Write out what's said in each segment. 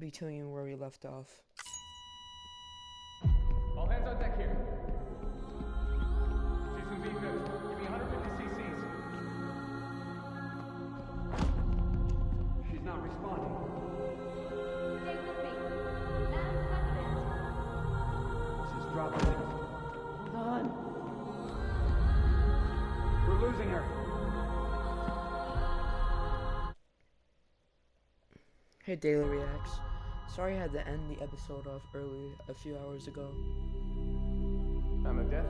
Between where we left off. All hands on deck here. She's in being good. Give me 150 cc's. She's not responding. Stay with me. Madam President. She's dropping it. Hold on. We're losing her. Hey, Daily Reacts. Sorry I had to end the episode off early a few hours ago. I'm a death.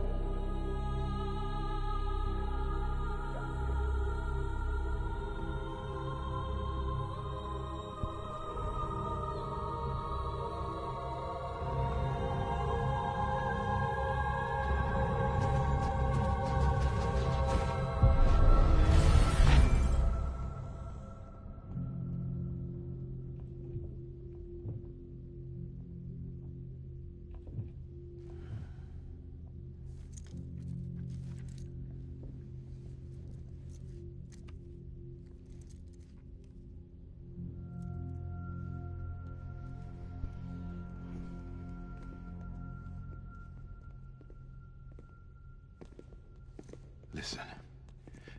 Listen,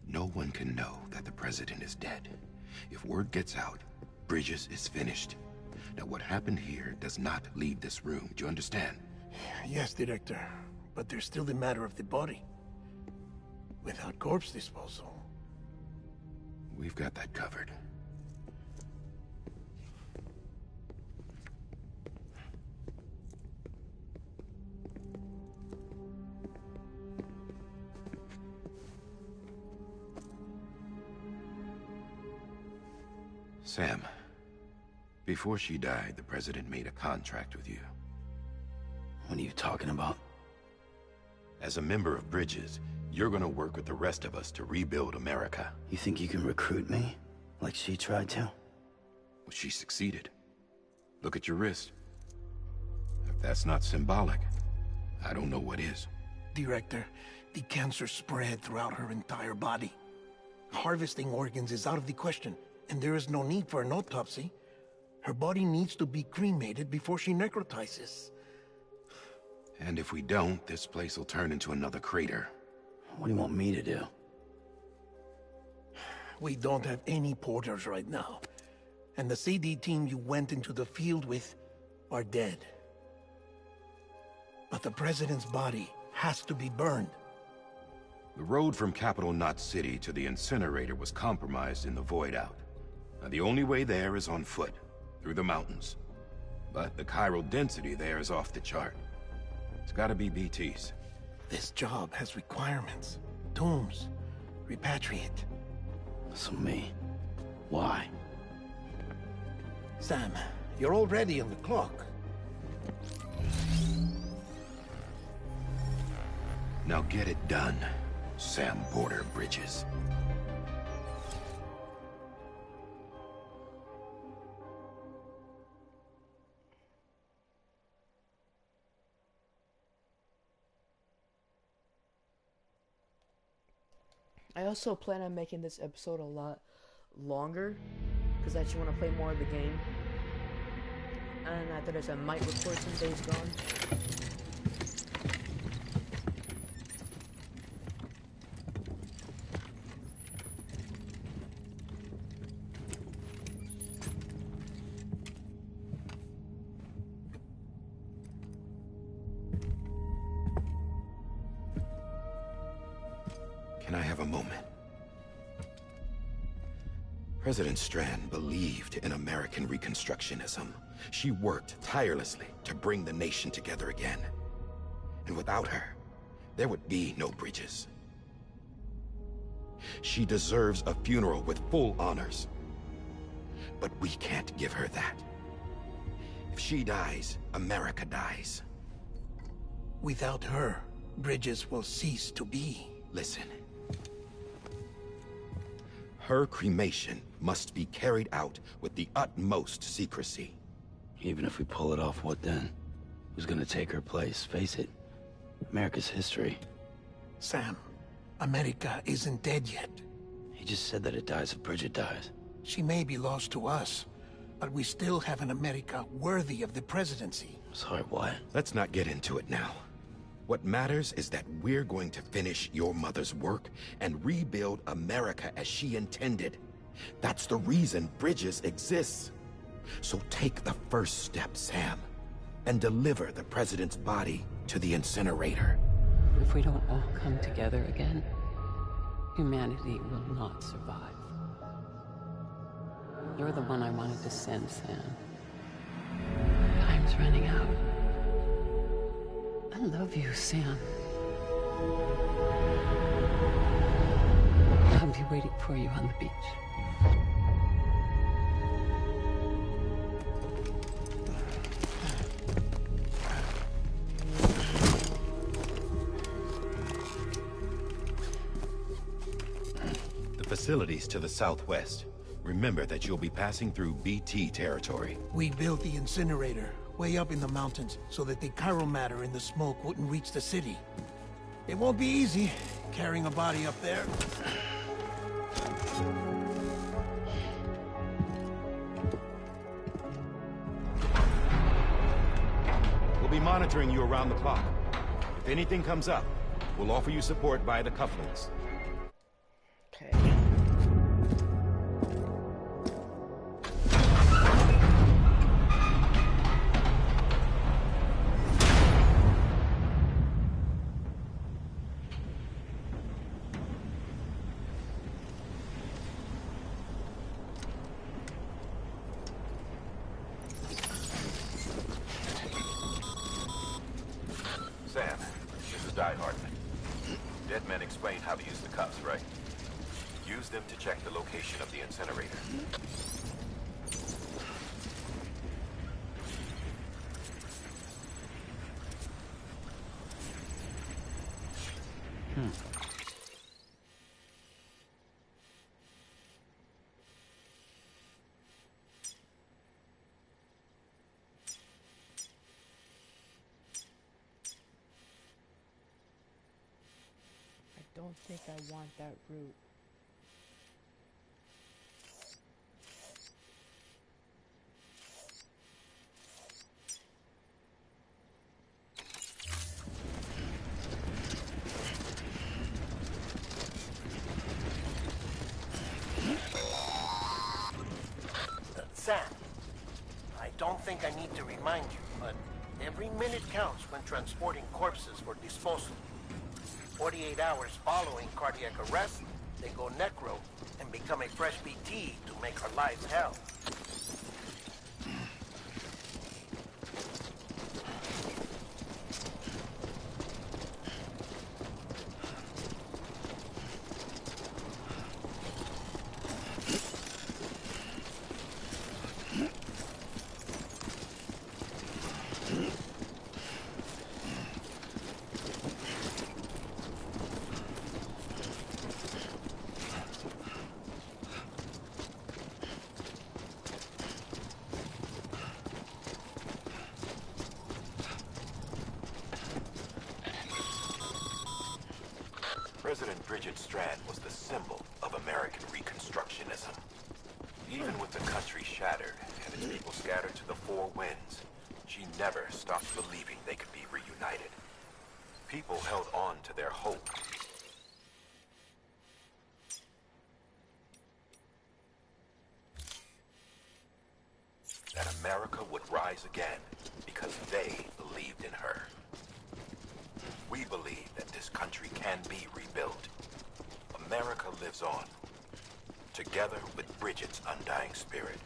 no one can know that the president is dead. If word gets out, Bridges is finished. Now, what happened here does not leave this room. Do you understand? Yes, Director. But there's still the matter of the body. Without corpse disposal. We've got that covered. Sam, before she died, the president made a contract with you. What are you talking about? As a member of Bridges, you're gonna work with the rest of us to rebuild America. You think you can recruit me? Like she tried to? Well, she succeeded. Look at your wrist. If that's not symbolic, I don't know what is. Director, the cancer spread throughout her entire body. Harvesting organs is out of the question, and there is no need for an autopsy. Her body needs to be cremated before she necrotizes. And if we don't, this place will turn into another crater. What do you want me to do? We don't have any porters right now. And the CD team you went into the field with are dead. But the president's body has to be burned. The road from Capital Knot City to the incinerator was compromised in the void out. Now, the only way there is on foot, through the mountains. But the chiral density there is off the chart. It's gotta be BTs. This job has requirements. Tombs. Repatriate. So me. Why? Sam, you're already on the clock. Now get it done, Sam Porter Bridges. I also plan on making this episode a lot longer because I actually want to play more of the game. And after this, I might record some Days Gone. Can I have a moment? President Strand believed in American Reconstructionism. She worked tirelessly to bring the nation together again. And without her, there would be no Bridges. She deserves a funeral with full honors. But we can't give her that. If she dies, America dies. Without her, Bridges will cease to be. Listen. Her cremation must be carried out with the utmost secrecy. Even if we pull it off, what then? Who's gonna take her place? Face it, America's history. Sam, America isn't dead yet. He just said that it dies if Bridget dies. She may be lost to us, But we still have an America worthy of the presidency. Sorry, what? Let's not get into it now. What matters is that we're going to finish your mother's work and rebuild America as she intended. That's the reason Bridges exists. So take the first step, Sam, and deliver the president's body to the incinerator. If we don't all come together again, humanity will not survive. You're the one I wanted to send, Sam. Time's running out. I love you, Sam. I'll be waiting for you on the beach. The facilities to the southwest. Remember that you'll be passing through BT territory. We built the incinerator way up in the mountains so that the chiral matter in the smoke wouldn't reach the city. It won't be easy carrying a body up there. We'll be monitoring you around the clock. If anything comes up, we'll offer you support via the cufflinks. Okay. Sam, this is Die Hard. Dead men explained how to use the cuffs, right? Use them to check the location of the incinerator. I don't think I want that route. Sam, I don't think I need to remind you, but every minute counts when transporting corpses for disposal. 48 hours following cardiac arrest, they go necro and become a fresh BT to make our lives hell. President Bridget Strand was the symbol of American Reconstructionism. Even with the country shattered and its people scattered to the four winds, she never stopped believing they could be reunited. People held on to their hope. That America would rise again because they believed in her. We believe that this country can be rebuilt. America lives on, together with Bridget's undying spirit.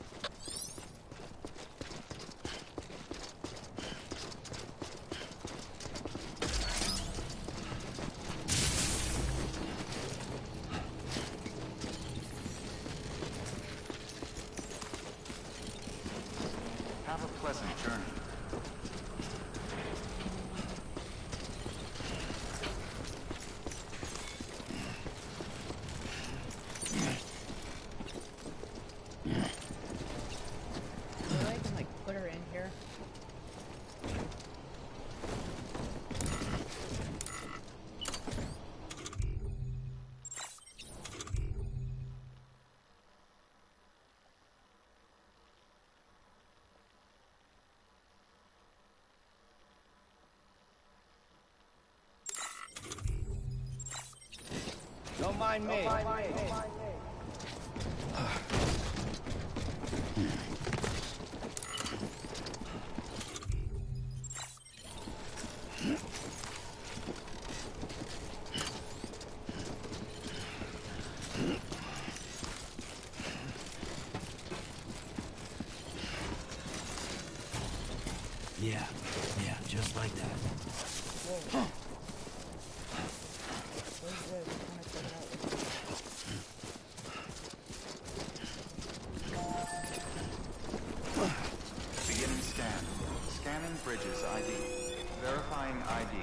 Have a pleasant journey. So I can like put her in here. Don't mind me. Yeah, just like that. Whoa. Where's this? I'm trying to check it out. Beginning scan. Scanning bridges ID. Verifying ID.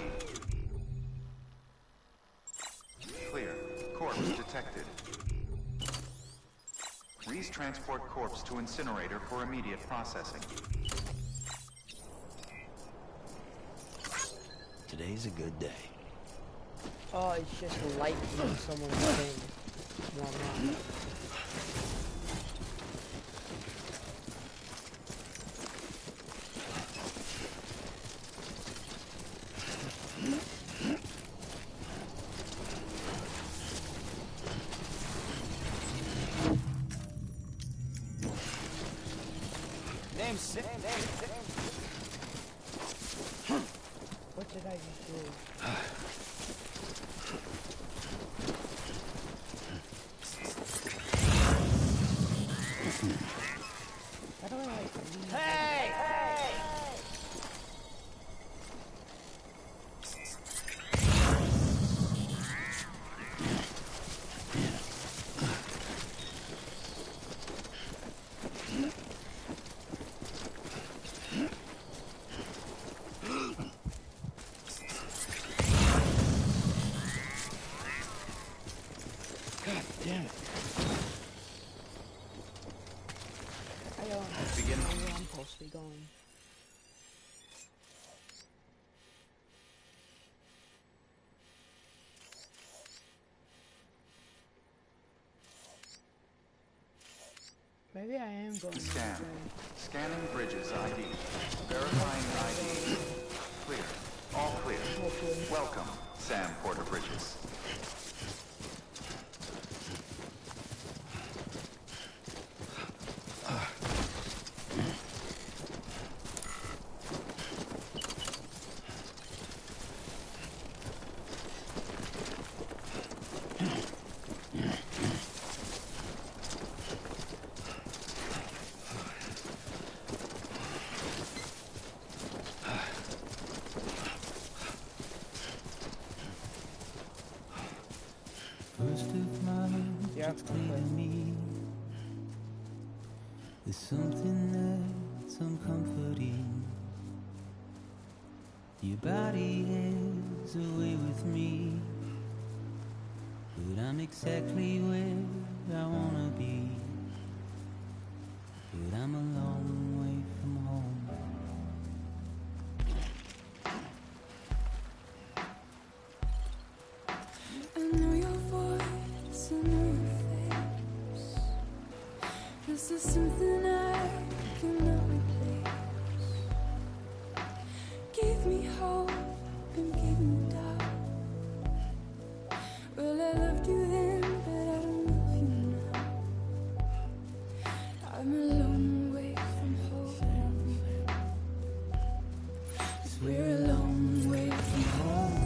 Clear. Corpse detected. Reese transport corpse to incinerator for immediate processing. Today's a good day. Oh, it's just light from someone's thing. No, I'm not. What did I just do? How do I like leave? Hey! God damn it. I don't know where I'm supposed to be going. Maybe I am going Scan. this way. Scanning bridges ID. Verifying ID. Clear. All clear. Hopefully. Welcome, Sam Porter Bridges. First of March, Yeah, it's clear to me there's something that's uncomforting. Your body is away with me, but I'm exactly where I wanna be. But I'm a long way from home. I know your voice, I know your face. This is something I cannot replace. Give me hope and give me doubt. Well, I loved you then, but I don't love you now. I'm a long way from home. 'Cause we're a long way from home.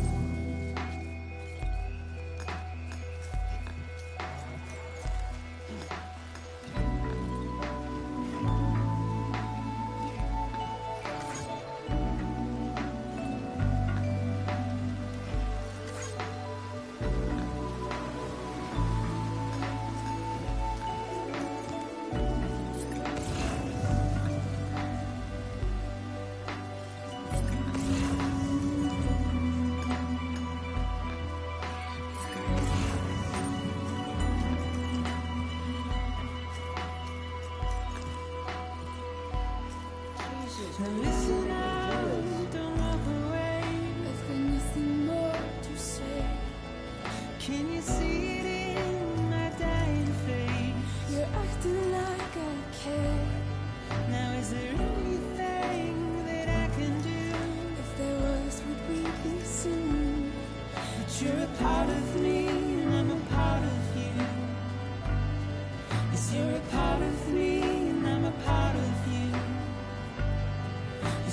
Now listen up, don't walk away. I've got nothing more to say. Can you see it in my dying face? You're acting like I care. Now is there anything that I can do? If there was, would we be soon? But you're a part of me, and I'm a part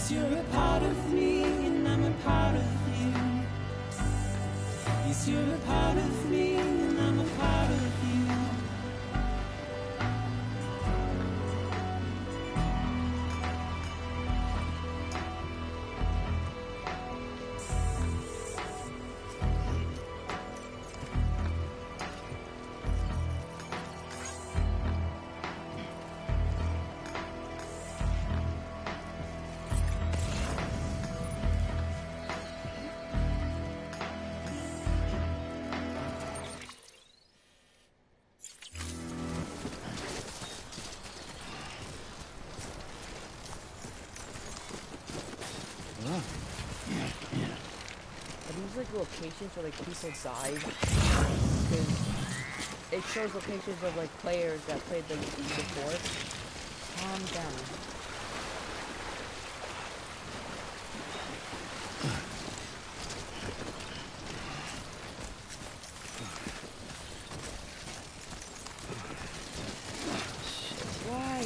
Yes, you're a part of me, and I'm a part of you. Yes, you're a part of me, and I'm a part of you. Are these like locations where like people died? Because it shows locations of like players that played the game before. Calm down. Why?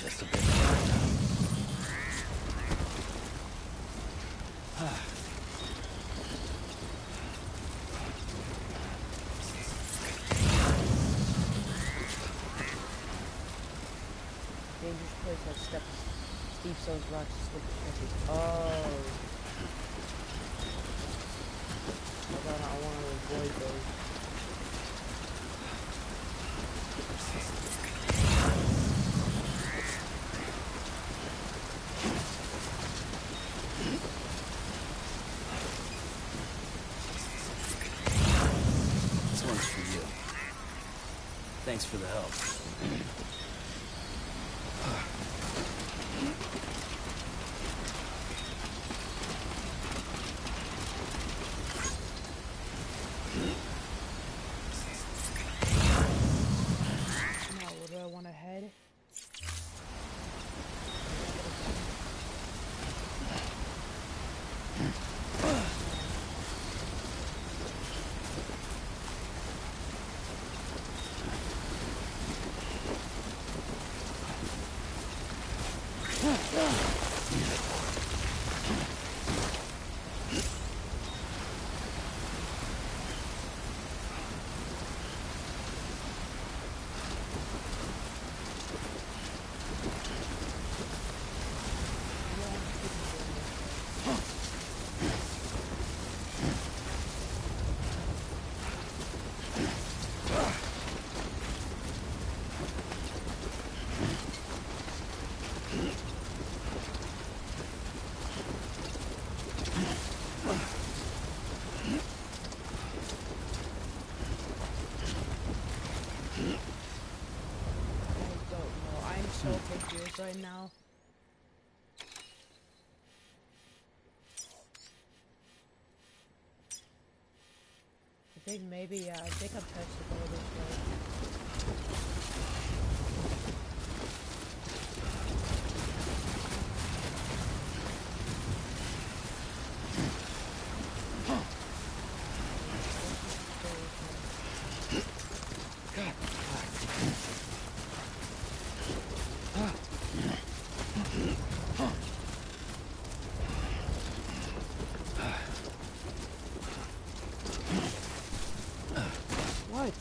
Just a bit. Dangerous place that steeps those rocks slip catches. Oh. I want to avoid those. This one's for you. Thanks for the help. Now, where do I want to head? So confused right now. I think maybe, yeah, I think I'm supposed to go this way. What?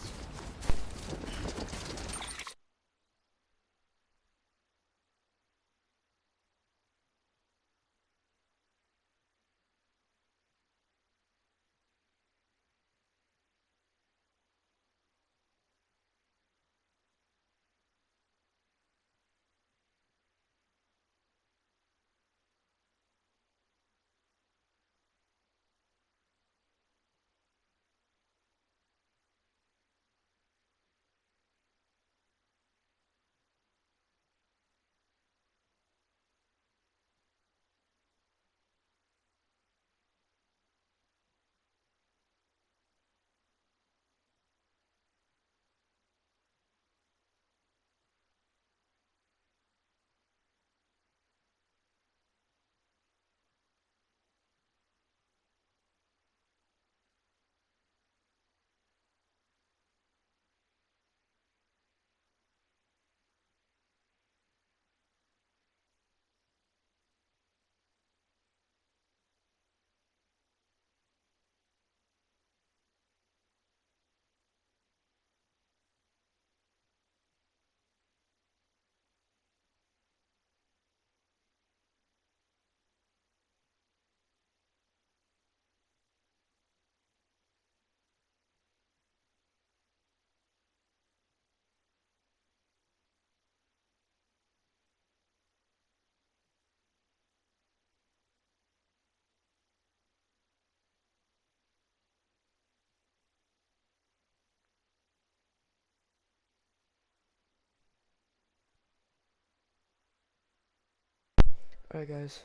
Alright, guys.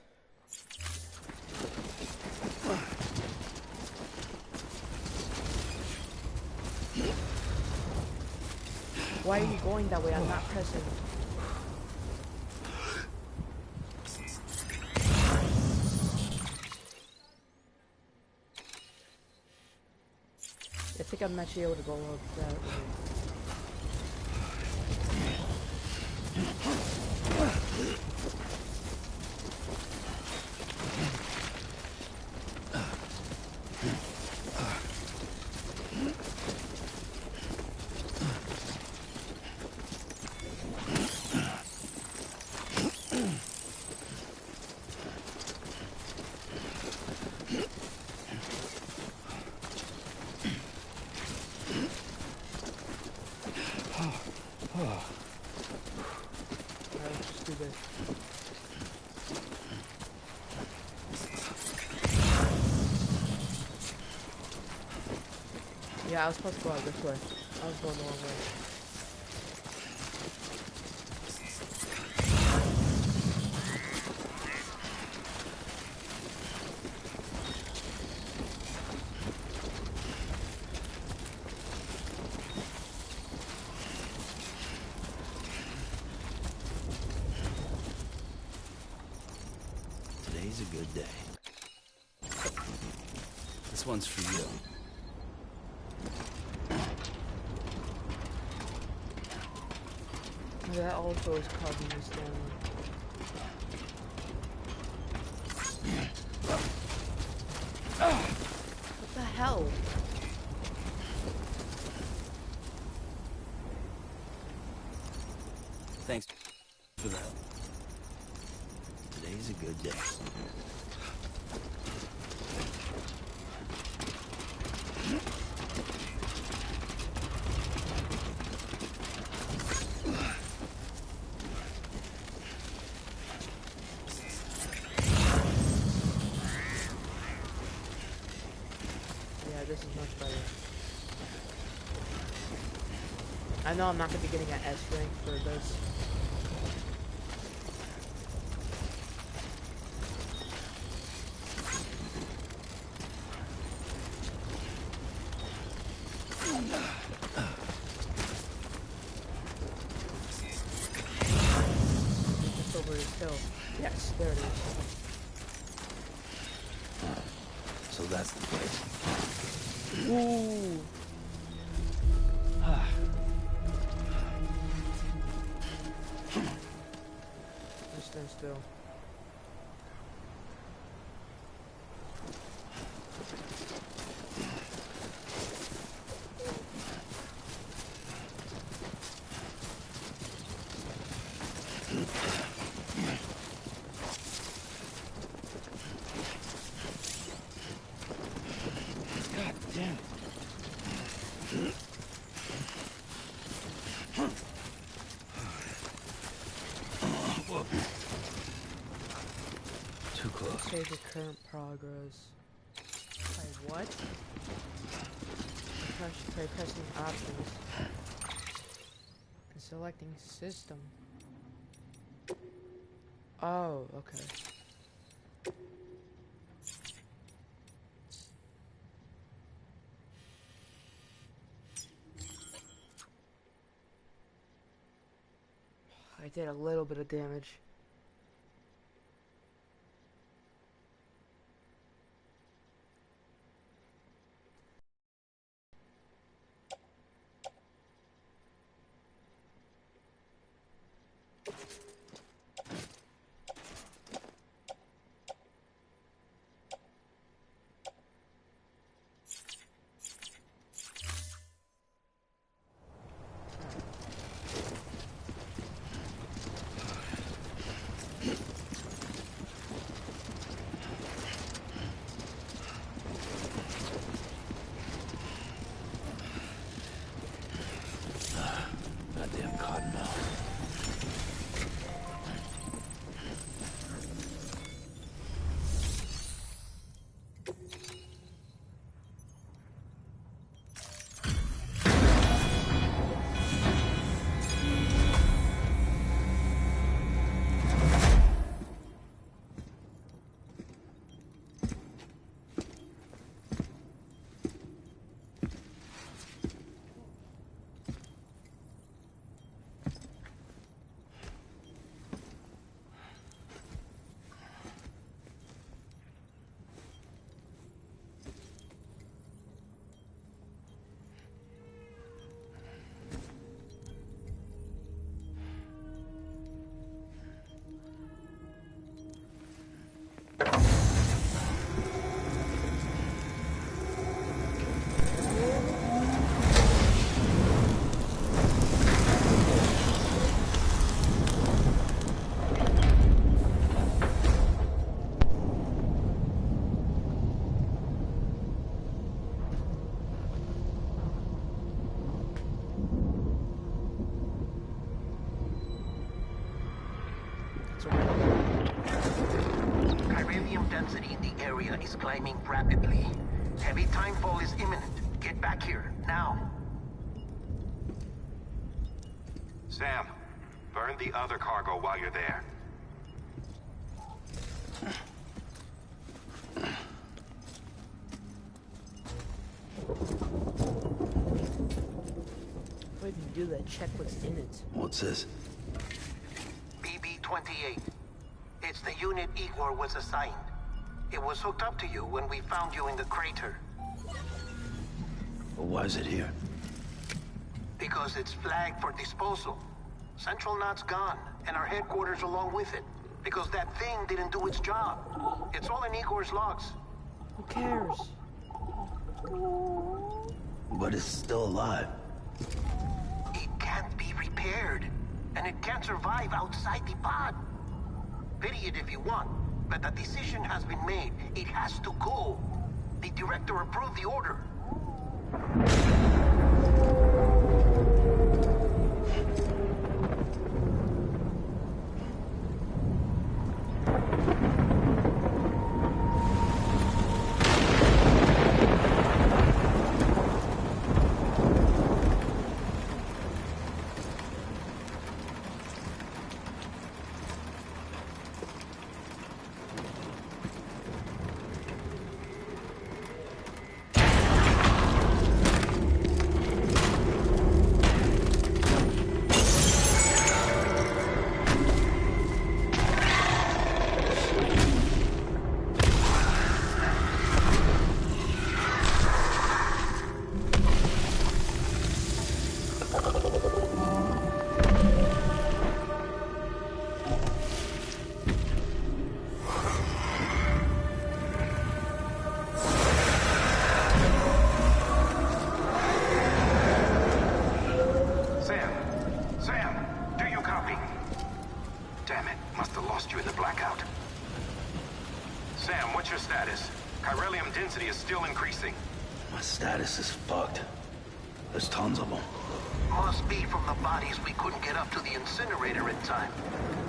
Why are you going that way? I'm not pressing. I think I'm actually able to go up that way. Yeah, I was supposed to go out this way. I was going the wrong way. Today's a good day. This one's for you. That also is causing this damage. What the hell? Thanks for that. Today's a good day. Yeah, this is much better. I know I'm not going to be getting an S rank for this. Just over his hill. Yes, there it is. So that's the place. Ooh. Just stand still. God damn it. Too close. Save the current progress. Wait, what? By pressing options and selecting system. Oh, okay. I did a little bit of damage. density in the area is climbing rapidly. Heavy timefall is imminent. Get back here, now. Sam, burn the other cargo while you're there. Why did you do that? Check what's in it. What's this? BB-28. It's the unit Igor was assigned. It was hooked up to you when we found you in the crater. Well, why is it here? Because it's flagged for disposal. Central Knot's gone, and our headquarters along with it. Because that thing didn't do its job. It's all in Igor's logs. Who cares? But it's still alive. It can't be repaired, and it can't survive outside the pod. Pity it if you want, but the decision has been made. It has to go. The director approved the order. Is still increasing. My status is fucked. There's tons of them. Must be from the bodies we couldn't get up to the incinerator in time.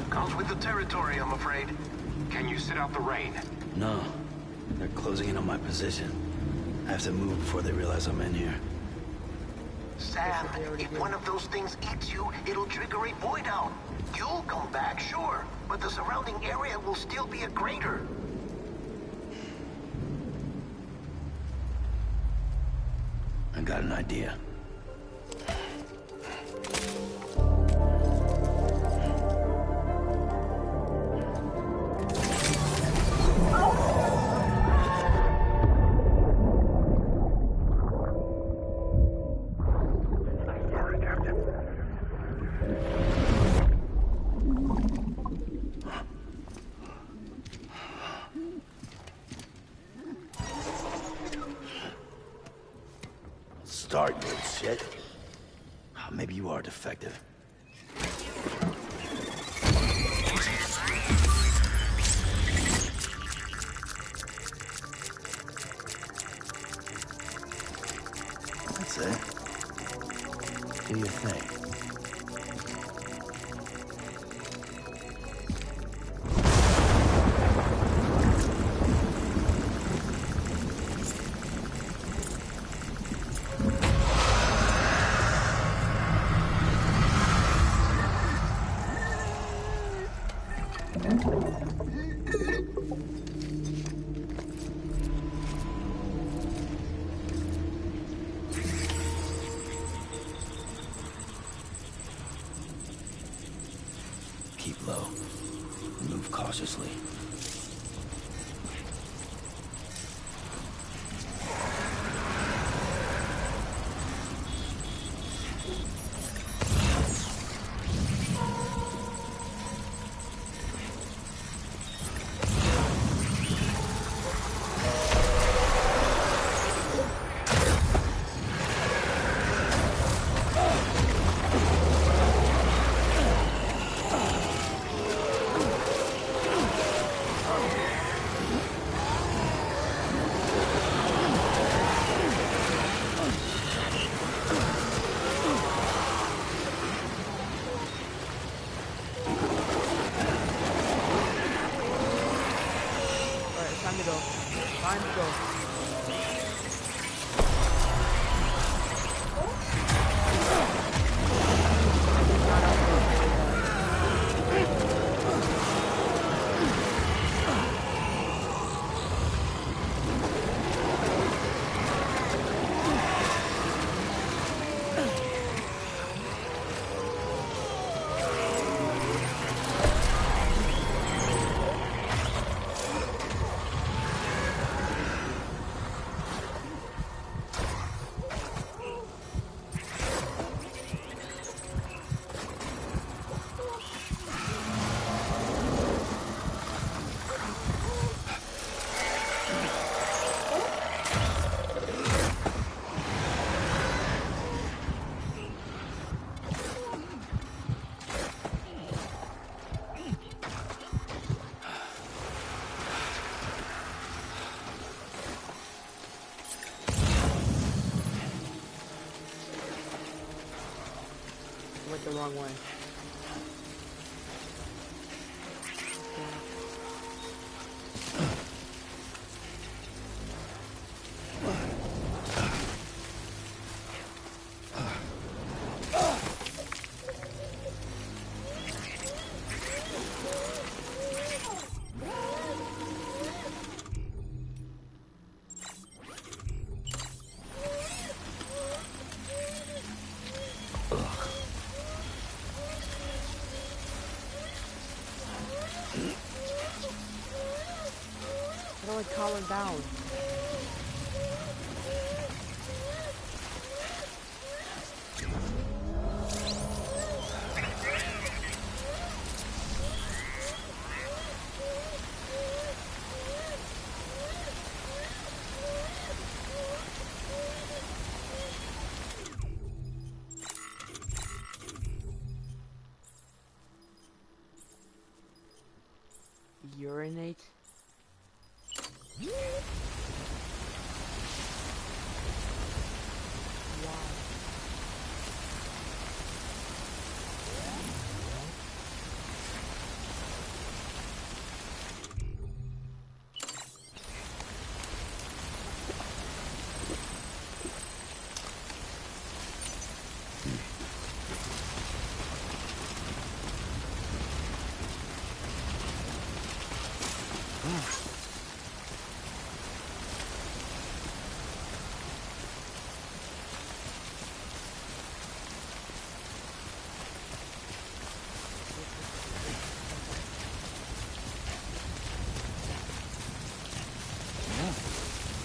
Comes with the territory, I'm afraid. Can you sit out the rain? No. They're closing in on my position. I have to move before they realize I'm in here. Sam, if one of those things eats you, it'll trigger a void out. You'll come back, sure, but the surrounding area will still be a crater. I got an idea. Start, you shit. Maybe you are defective. That's it. Do your thing. to go. Time to go. Went the wrong way. I don't like calling down. Urinate.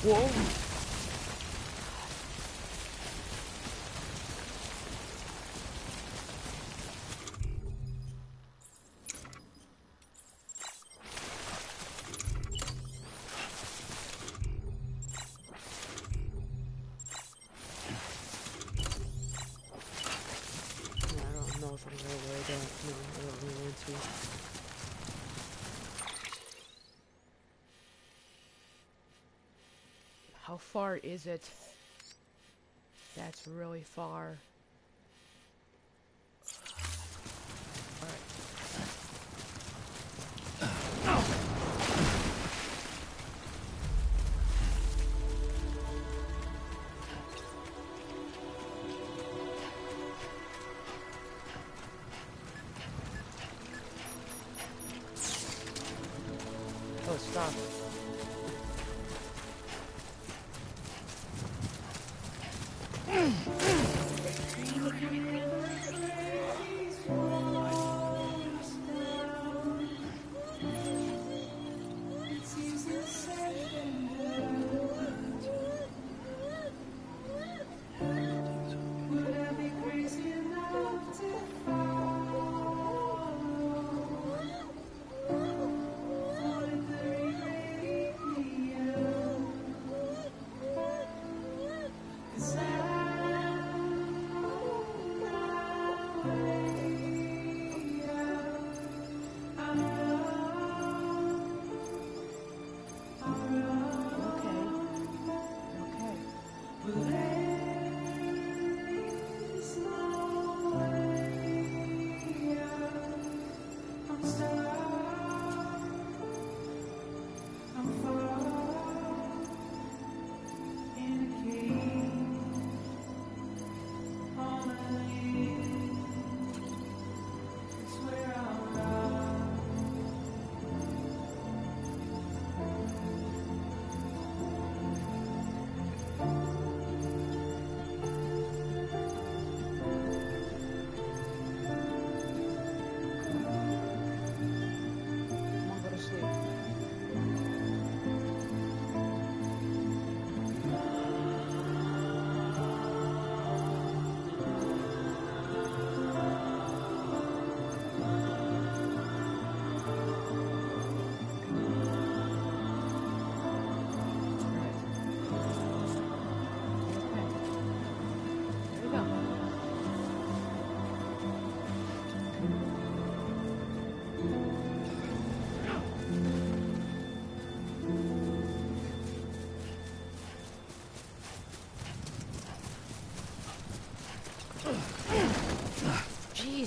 Whoa! I don't know if I'm gonna wear that. No, I don't really want to. How far is it? That's really far. Alright. Oh, stop.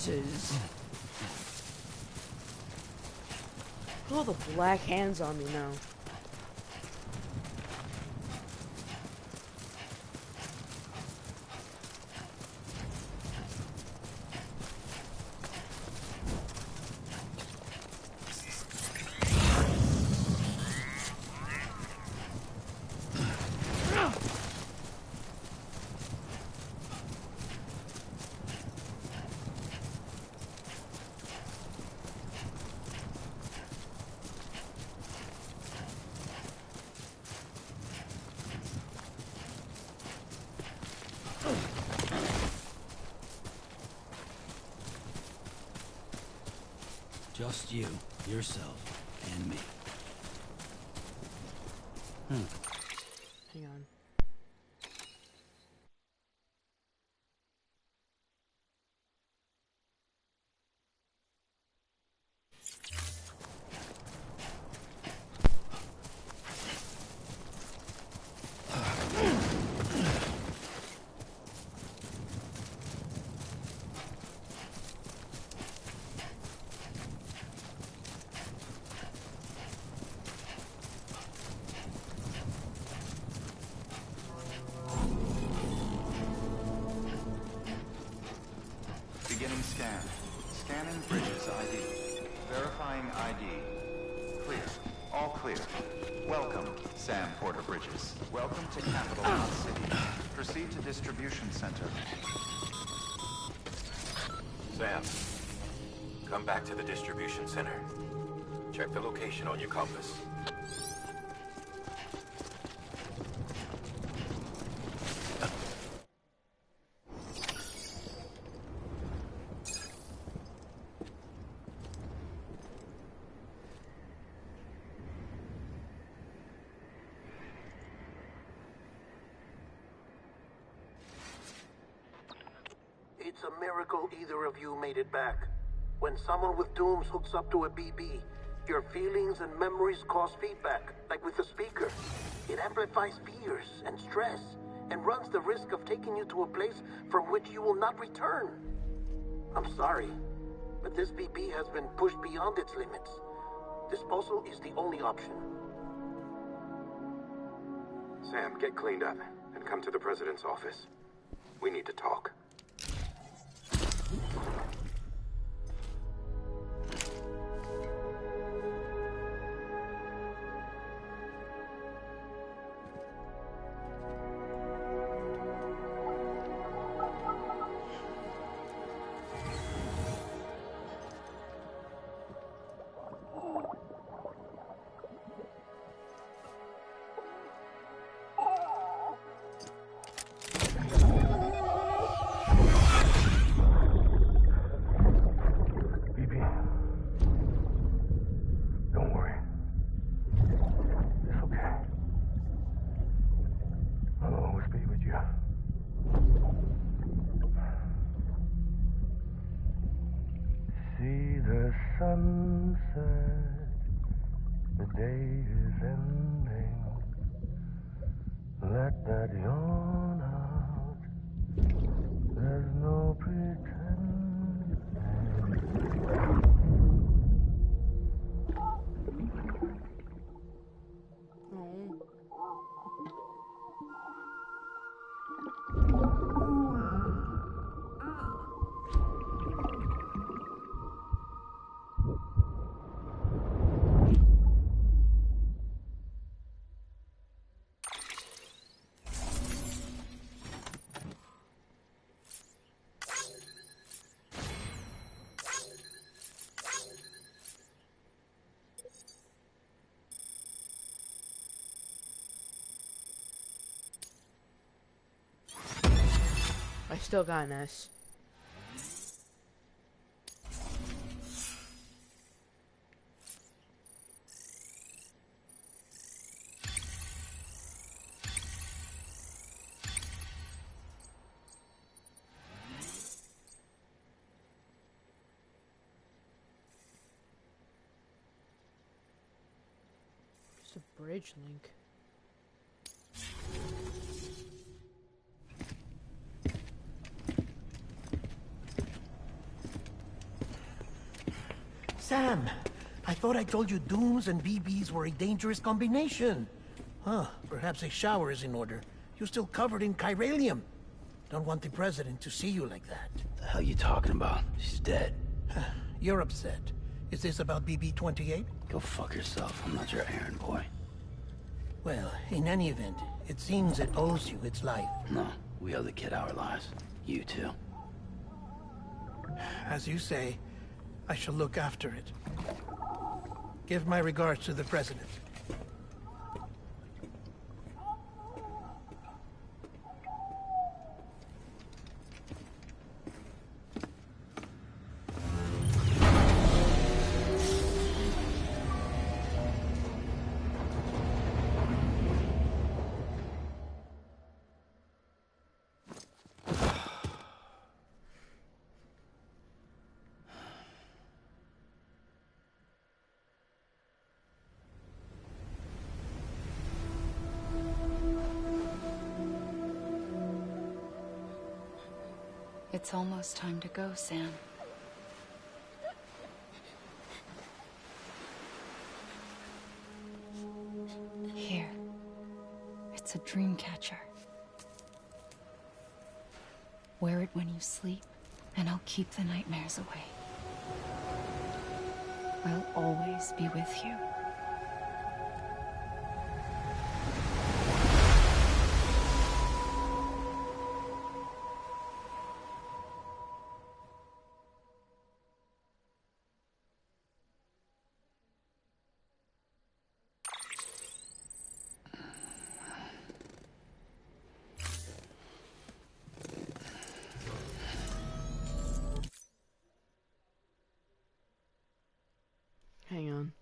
Jesus. Look at all the black hands on me now. Just you, yourself, and me. Hang on. Beginning scan. Scanning Bridges ID. Verifying ID. Clear. All clear. Welcome, Sam Porter Bridges. Welcome to Capital Knot City. Proceed to distribution center. Sam, come back to the distribution center. Check the location on your compass. It's a miracle either of you made it back. When someone with dooms hooks up to a BB, your feelings and memories cause feedback, like with the speaker. It amplifies fears and stress, and runs the risk of taking you to a place from which you will not return. I'm sorry, but this BB has been pushed beyond its limits. Disposal is the only option. Sam, get cleaned up and come to the president's office. We need to talk. Sunset, the day is ending. Let that yawn out. There's no pretending. I still got an S. It's a bridge link. Sam, I thought I told you dooms and BBs were a dangerous combination. Huh, perhaps a shower is in order. You're still covered in chiralium. Don't want the president to see you like that. The hell you talking about? She's dead. You're upset. Is this about BB-28? Go fuck yourself. I'm not your errand boy. Well, in any event, it seems it owes you its life. No, we owe the kid our lives. You too. As you say, I shall look after it. Give my regards to the president. It's almost time to go, Sam. Here. It's a dream catcher. Wear it when you sleep, and I'll keep the nightmares away. I'll always be with you. Hang on.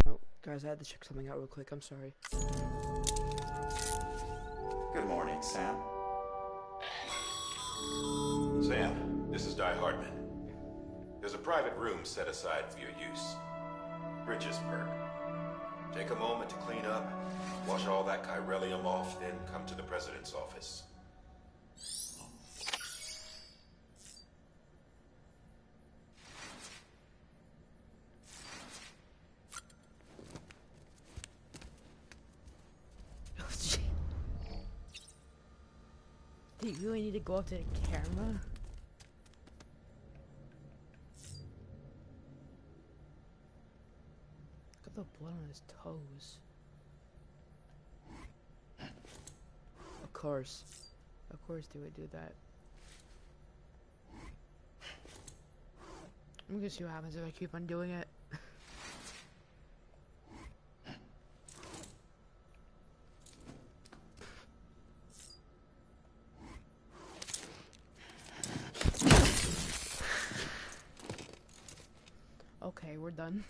Oh, guys, I had to check something out real quick. I'm sorry. Good morning, Sam. Sam, this is Di Hartman. There's a private room set aside for your use. Bridges perk. Take a moment to clean up, wash all that chiralium off, then come to the president's office. Do you really need to go up to the camera? Look at the blood on his toes. Of course they would do that. I'm gonna see what happens if I keep on doing it. Okay, we're done.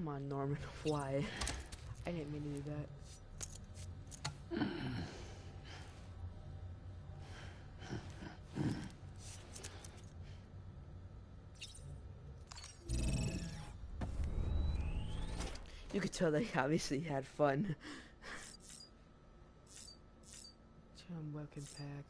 Come on, Norman. Why? I didn't mean to do that. You could tell they obviously had fun. Chum weapon pack.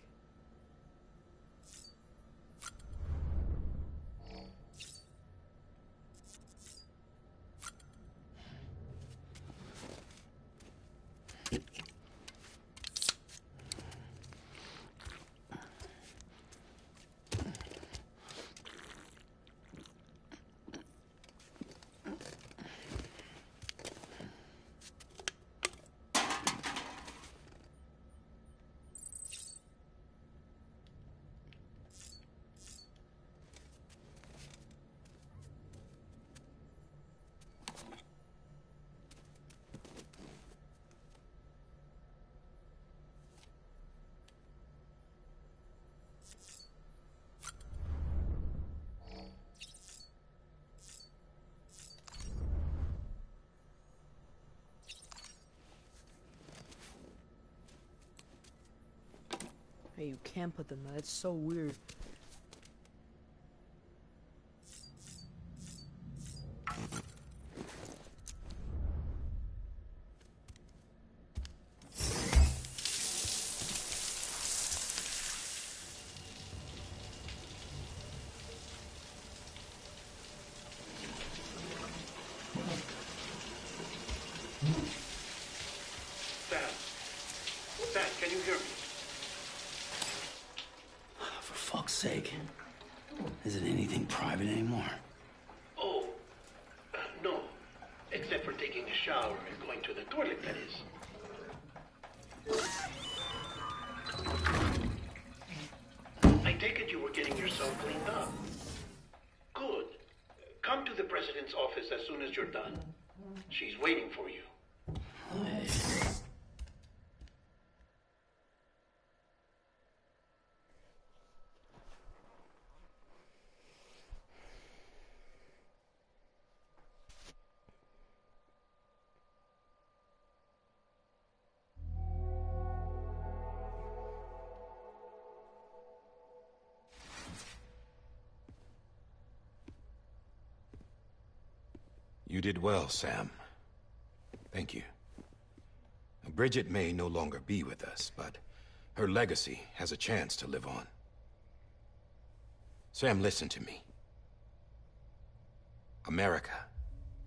Hey, you can't put them there. That's so weird. Sam, can you hear me? For fuck's sake. Is it anything private anymore? Oh, no. Except for taking a shower and going to the toilet, that is. I take it you were getting yourself cleaned up. Good. Come to the president's office as soon as you're done. She's waiting for you. You did well, Sam. Thank you. Bridget may no longer be with us, but her legacy has a chance to live on. Sam, listen to me. America,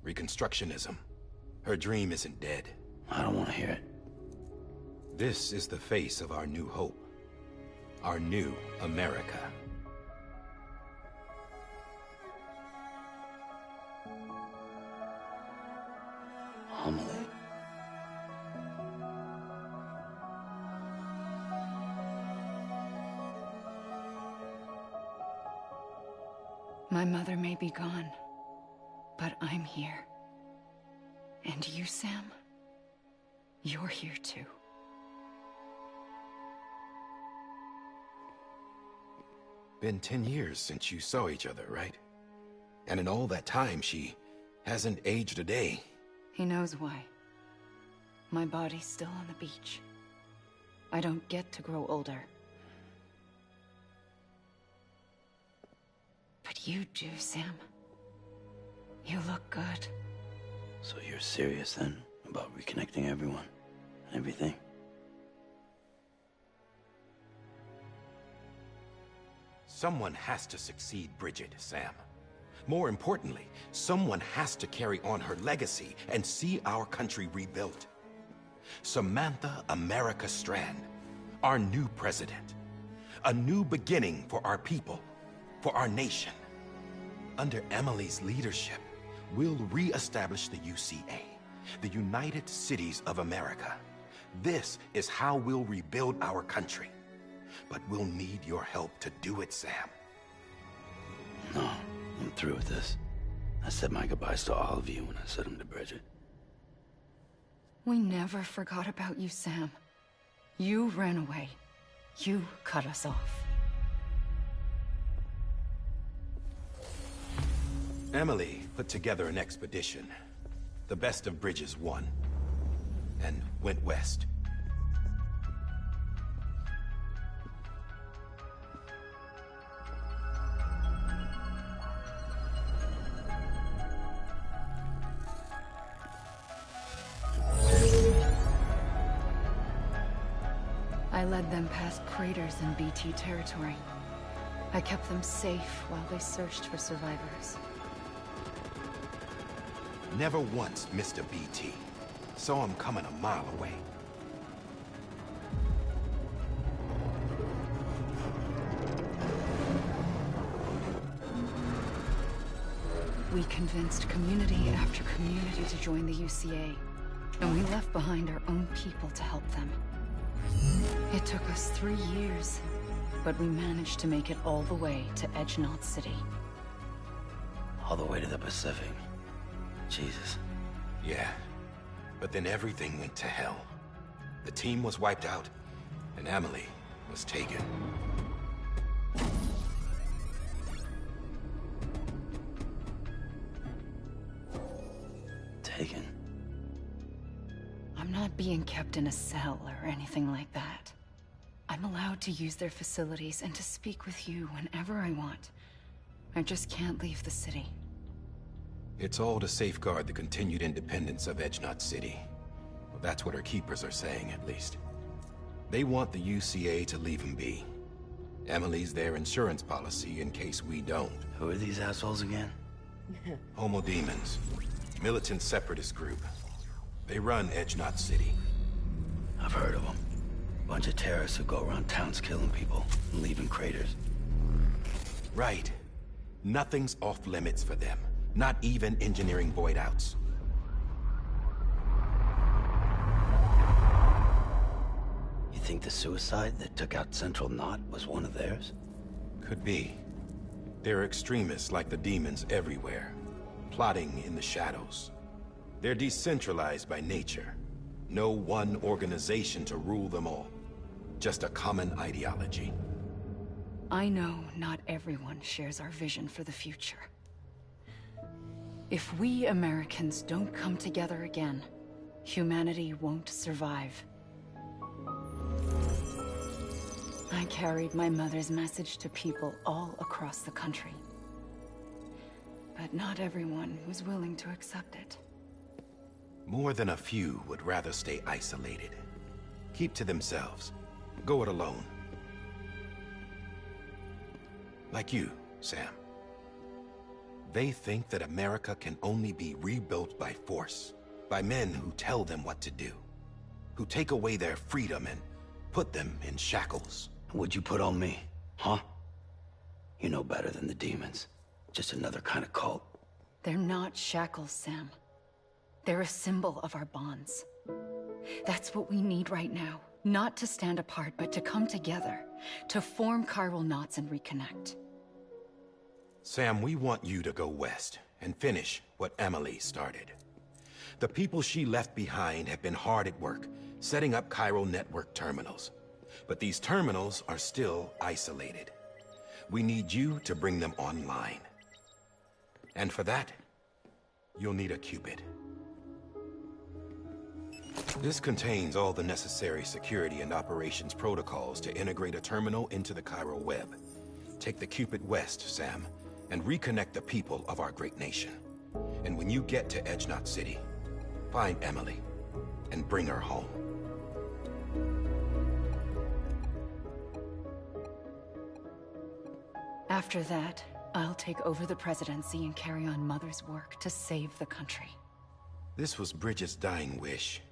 Reconstructionism, her dream isn't dead. I don't want to hear it. This is the face of our new hope. Our new America. Homily. My mother may be gone, but I'm here. And you, Sam? You're here too. Been 10 years since you saw each other, right? And in all that time, she hasn't aged a day. He knows why. My body's still on the beach. I don't get to grow older. But you do, Sam. You look good. So you're serious then about reconnecting everyone and everything? Someone has to succeed Bridget, Sam. More importantly, someone has to carry on her legacy and see our country rebuilt. Samantha America Strand, our new president. A new beginning for our people, for our nation. Under Emily's leadership, we'll re-establish the UCA, the United Cities of America. This is how we'll rebuild our country. But we'll need your help to do it, Sam. No, I'm through with this. I said my goodbyes to all of you when I said them to Bridget. We never forgot about you, Sam. You ran away. You cut us off. Emily put together an expedition. the best of Bridges won, and went west. I led them past craters in BT territory. I kept them safe while they searched for survivors. Never once missed a BT. Saw him coming a mile away. We convinced community after community to join the UCA, and we left behind our own people to help them. It took us 3 years, but we managed to make it all the way to Edgenot City. All the way to the Pacific. Jesus. Yeah, but then everything went to hell. The team was wiped out, and Emily was taken. Taken? I'm not being kept in a cell or anything like that. I'm allowed to use their facilities and to speak with you whenever I want. I just can't leave the city. It's all to safeguard the continued independence of Edgenot City. Well, that's what our keepers are saying, at least. They want the UCA to leave him be. Emily's their insurance policy in case we don't. Who are these assholes again? Homo Demons. Militant separatist group. They run Edgenot City. I've heard of them. Bunch of terrorists who go around towns killing people and leaving craters. Right. Nothing's off limits for them. Not even engineering void outs. You think the suicide that took out Central Knot was one of theirs? Could be. There are extremists like the demons everywhere, plotting in the shadows. They're decentralized by nature. No one organization to rule them all. Just a common ideology. I know not everyone shares our vision for the future. If we Americans don't come together again, humanity won't survive. I carried my mother's message to people all across the country. But not everyone was willing to accept it. More than a few would rather stay isolated. Keep to themselves. Go it alone. Like you, Sam. They think that America can only be rebuilt by force, by men who tell them what to do, who take away their freedom and put them in shackles. What'd you put on me, huh? You know better than the demons. Just another kind of cult. They're not shackles, Sam. They're a symbol of our bonds. That's what we need right now. Not to stand apart, but to come together, to form chiral knots and reconnect. Sam, we want you to go west and finish what Emily started. The people she left behind have been hard at work, setting up chiral network terminals. But these terminals are still isolated. We need you to bring them online. And for that, you'll need a Cupid. This contains all the necessary security and operations protocols to integrate a terminal into the chiral web. Take the Cupid west, Sam, and reconnect the people of our great nation. And when you get to Edgenot City, find Emily and bring her home. After that, I'll take over the presidency and carry on Mother's work to save the country. This was Bridget's dying wish.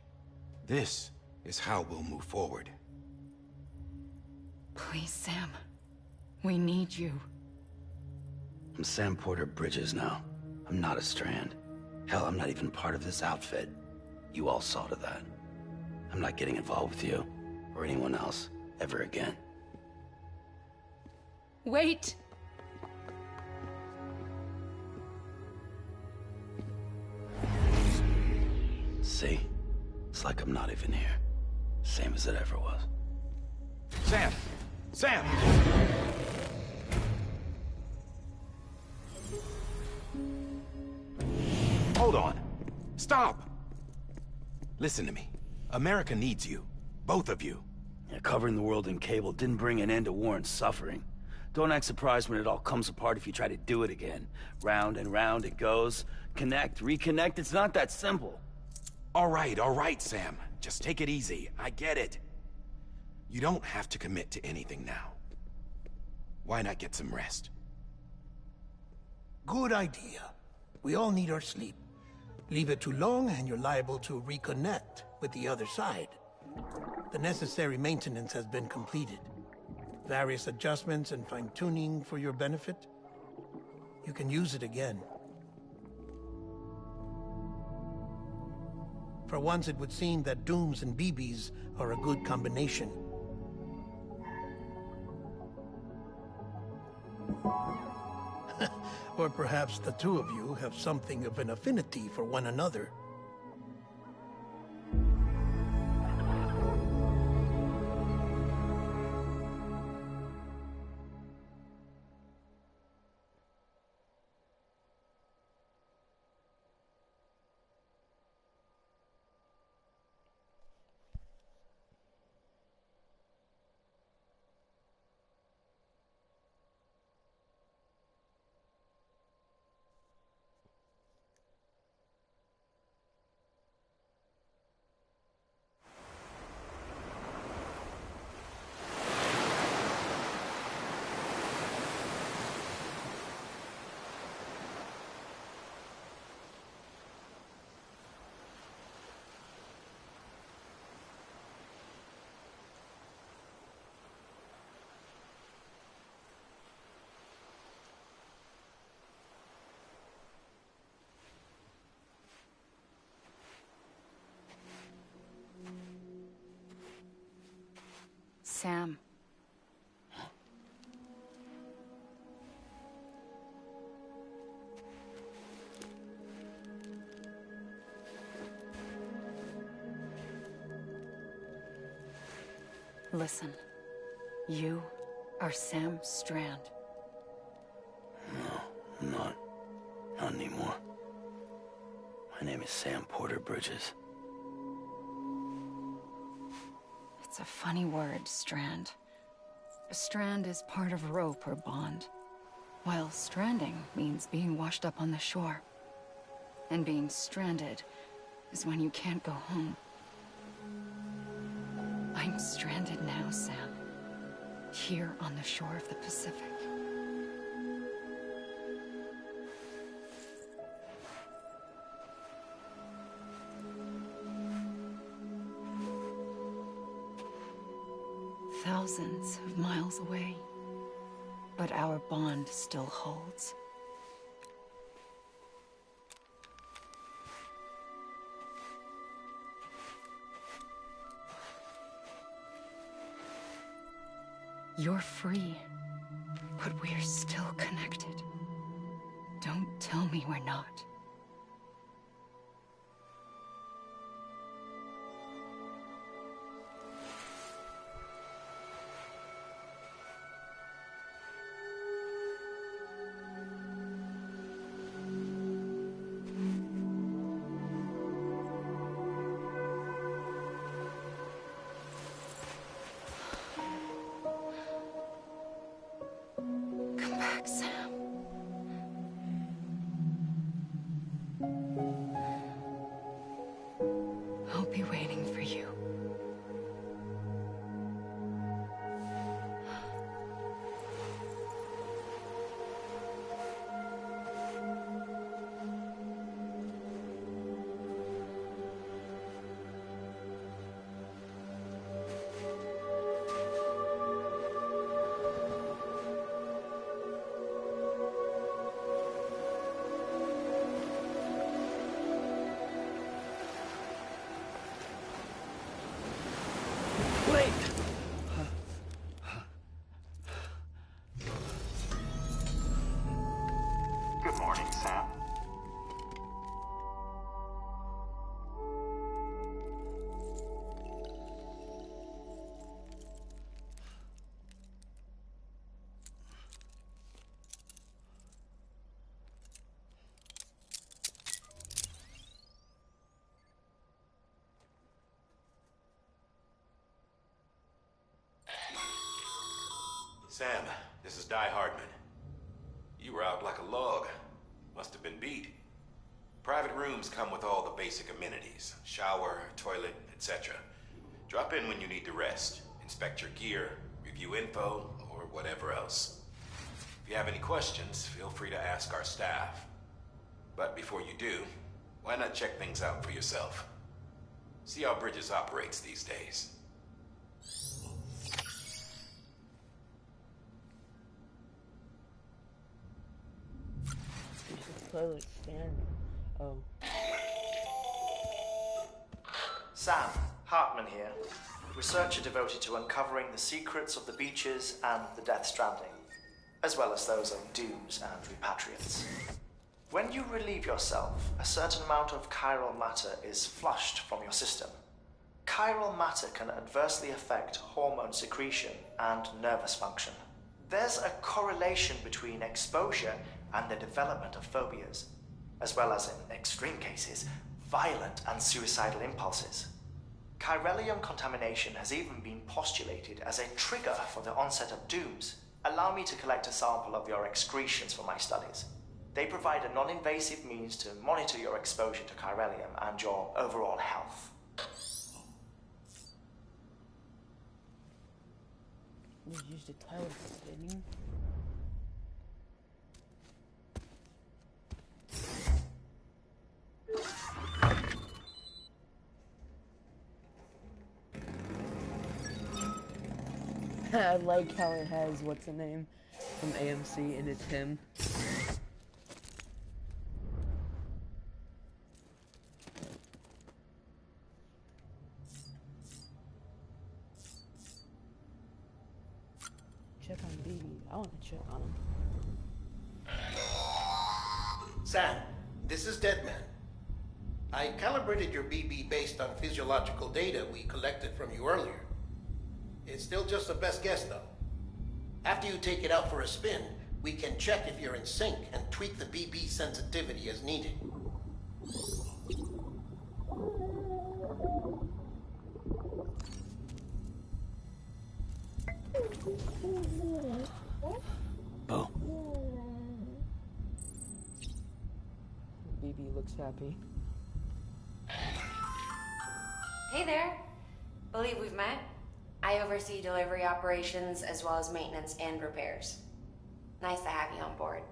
This is how we'll move forward. Please, Sam. We need you. I'm Sam Porter Bridges now. I'm not a Strand. Hell, I'm not even part of this outfit. You all saw to that. I'm not getting involved with you, or anyone else, ever again. Wait! See? It's like I'm not even here. Same as it ever was. Sam! Sam! Hold on. Stop! Listen to me. America needs you. Both of you. Yeah, covering the world in cable didn't bring an end to war and suffering. Don't act surprised when it all comes apart if you try to do it again. Round and round it goes. Connect, reconnect, it's not that simple. All right, Sam. Just take it easy. I get it. You don't have to commit to anything now. Why not get some rest? Good idea. We all need our sleep. Leave it too long and you're liable to reconnect with the other side. The necessary maintenance has been completed. Various adjustments and fine-tuning for your benefit. You can use it again. For once, it would seem that Dooms and BBs are a good combination. Or perhaps the two of you have something of an affinity for one another. Sam. Listen. You are Sam Strand. No, I'm not. Not anymore. My name is Sam Porter Bridges. It's a funny word, Strand. A strand is part of rope or bond, while stranding means being washed up on the shore. And being stranded is when you can't go home. I'm stranded now, Sam. Here on the shore of the Pacific. Thousands of miles away, but our bond still holds. You're free, but we're still connected. Don't tell me we're not. Come back, Sam. I'll be waiting for you. Sam, this is Di Hardman. You were out like a log. Must have been beat. Private rooms come with all the basic amenities. Shower, toilet, etc. Drop in when you need to rest. Inspect your gear, review info, or whatever else. If you have any questions, feel free to ask our staff. But before you do, why not check things out for yourself? See how Bridges operates these days. Toilet stand. Oh. Sam, Hartman here. Researcher devoted to uncovering the secrets of the beaches and the Death Stranding, as well as those of dooms and repatriates. When you relieve yourself, a certain amount of chiral matter is flushed from your system. Chiral matter can adversely affect hormone secretion and nervous function. There's a correlation between exposure and the development of phobias, as well as, in extreme cases, violent and suicidal impulses. Chiralium contamination has even been postulated as a trigger for the onset of dooms. Allow me to collect a sample of your excretions for my studies. They provide a non-invasive means to monitor your exposure to chiralium and your overall health. You used the toilet spinning. I like how it has what's the name from AMC and it's him. Check on BB. I want to check on him. Sam, this is Deadman. I calibrated your BB based on physiological data we collected from you earlier. It's still just a best guess, though. After you take it out for a spin, we can check if you're in sync and tweak the BB sensitivity as needed. Bo. BB looks happy. Hey there. Believe we've met. I oversee delivery operations as well as maintenance and repairs. Nice to have you on board.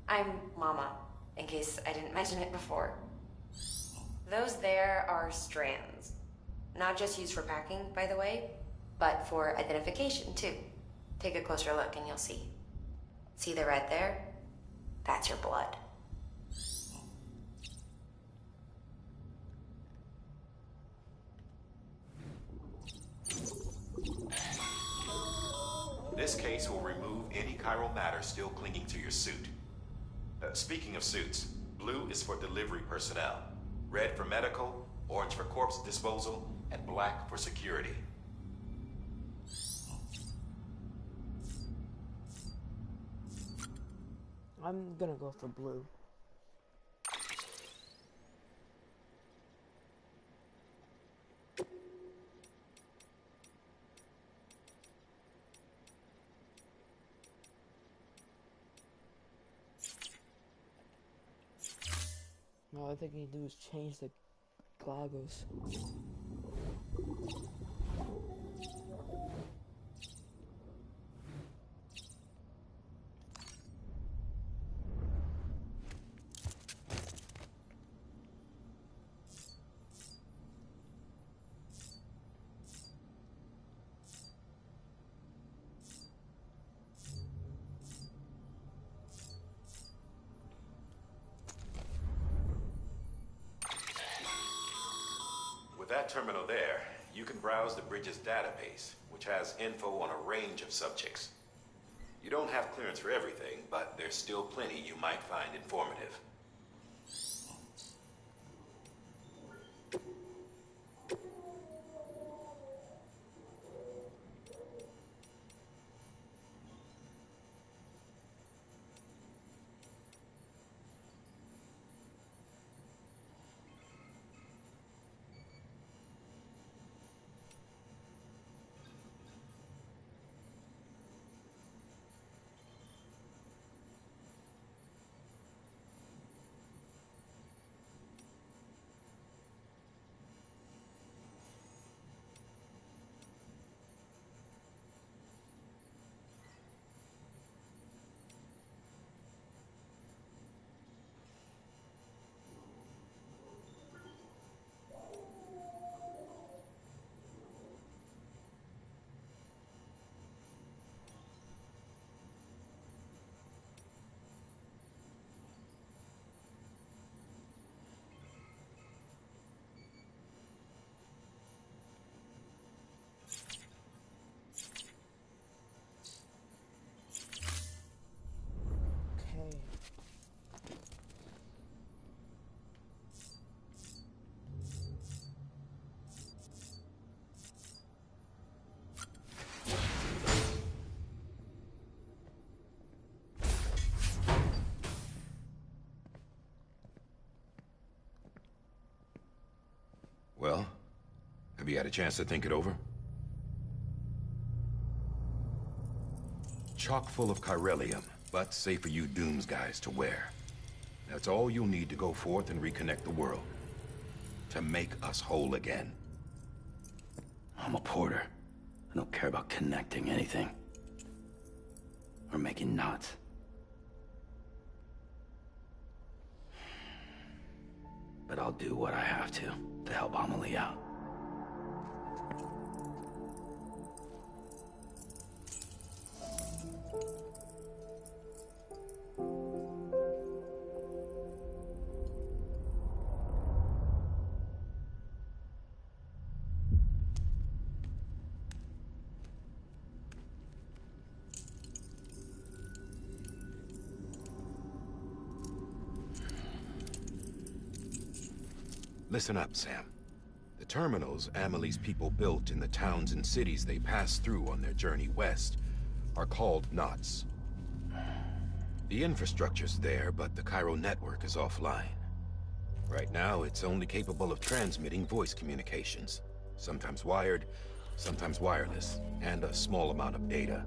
I'm Mama, in case I didn't mention it before. Those there are strands. Not just used for packing, by the way, but for identification too. Take a closer look and you'll see. See the red there? That's your blood. This case will remove any chiral matter still clinging to your suit. Speaking of suits, blue is for delivery personnel, red for medical, orange for corpse disposal, and black for security. I'm gonna go for blue. All I think I need to do is change the goggles. With that terminal there, you can browse the Bridges database, which has info on a range of subjects. You don't have clearance for everything, but there's still plenty you might find informative. Have you had a chance to think it over? Chock full of chiralium, but safe for you Dooms guys to wear. That's all you'll need to go forth and reconnect the world. To make us whole again. I'm a porter. I don't care about connecting anything. Or making knots. But I'll do what I have to help Amelie out. Listen up, Sam. The terminals Amelie's people built in the towns and cities they passed through on their journey west are called knots. The infrastructure's there, but the Cairo network is offline. Right now, it's only capable of transmitting voice communications. Sometimes wired, sometimes wireless, and a small amount of data.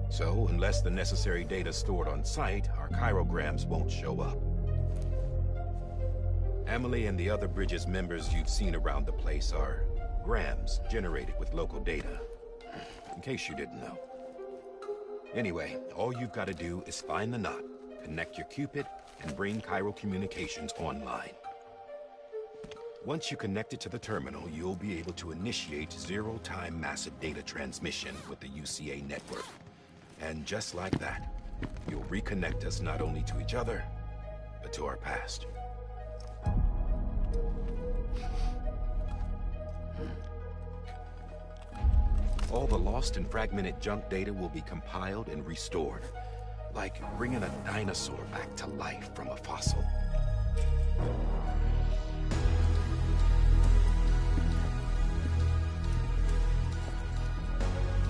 So, unless the necessary data stored on site, our chirograms won't show up. Amelie and the other Bridges members you've seen around the place are grams generated with local data. In case you didn't know. Anyway, all you've got to do is find the knot, connect your Cupid, and bring Cairo communications online. Once you connect it to the terminal, you'll be able to initiate zero-time massive data transmission with the UCA network. And just like that, you'll reconnect us not only to each other, but to our past. All the lost and fragmented junk data will be compiled and restored, like bringing a dinosaur back to life from a fossil.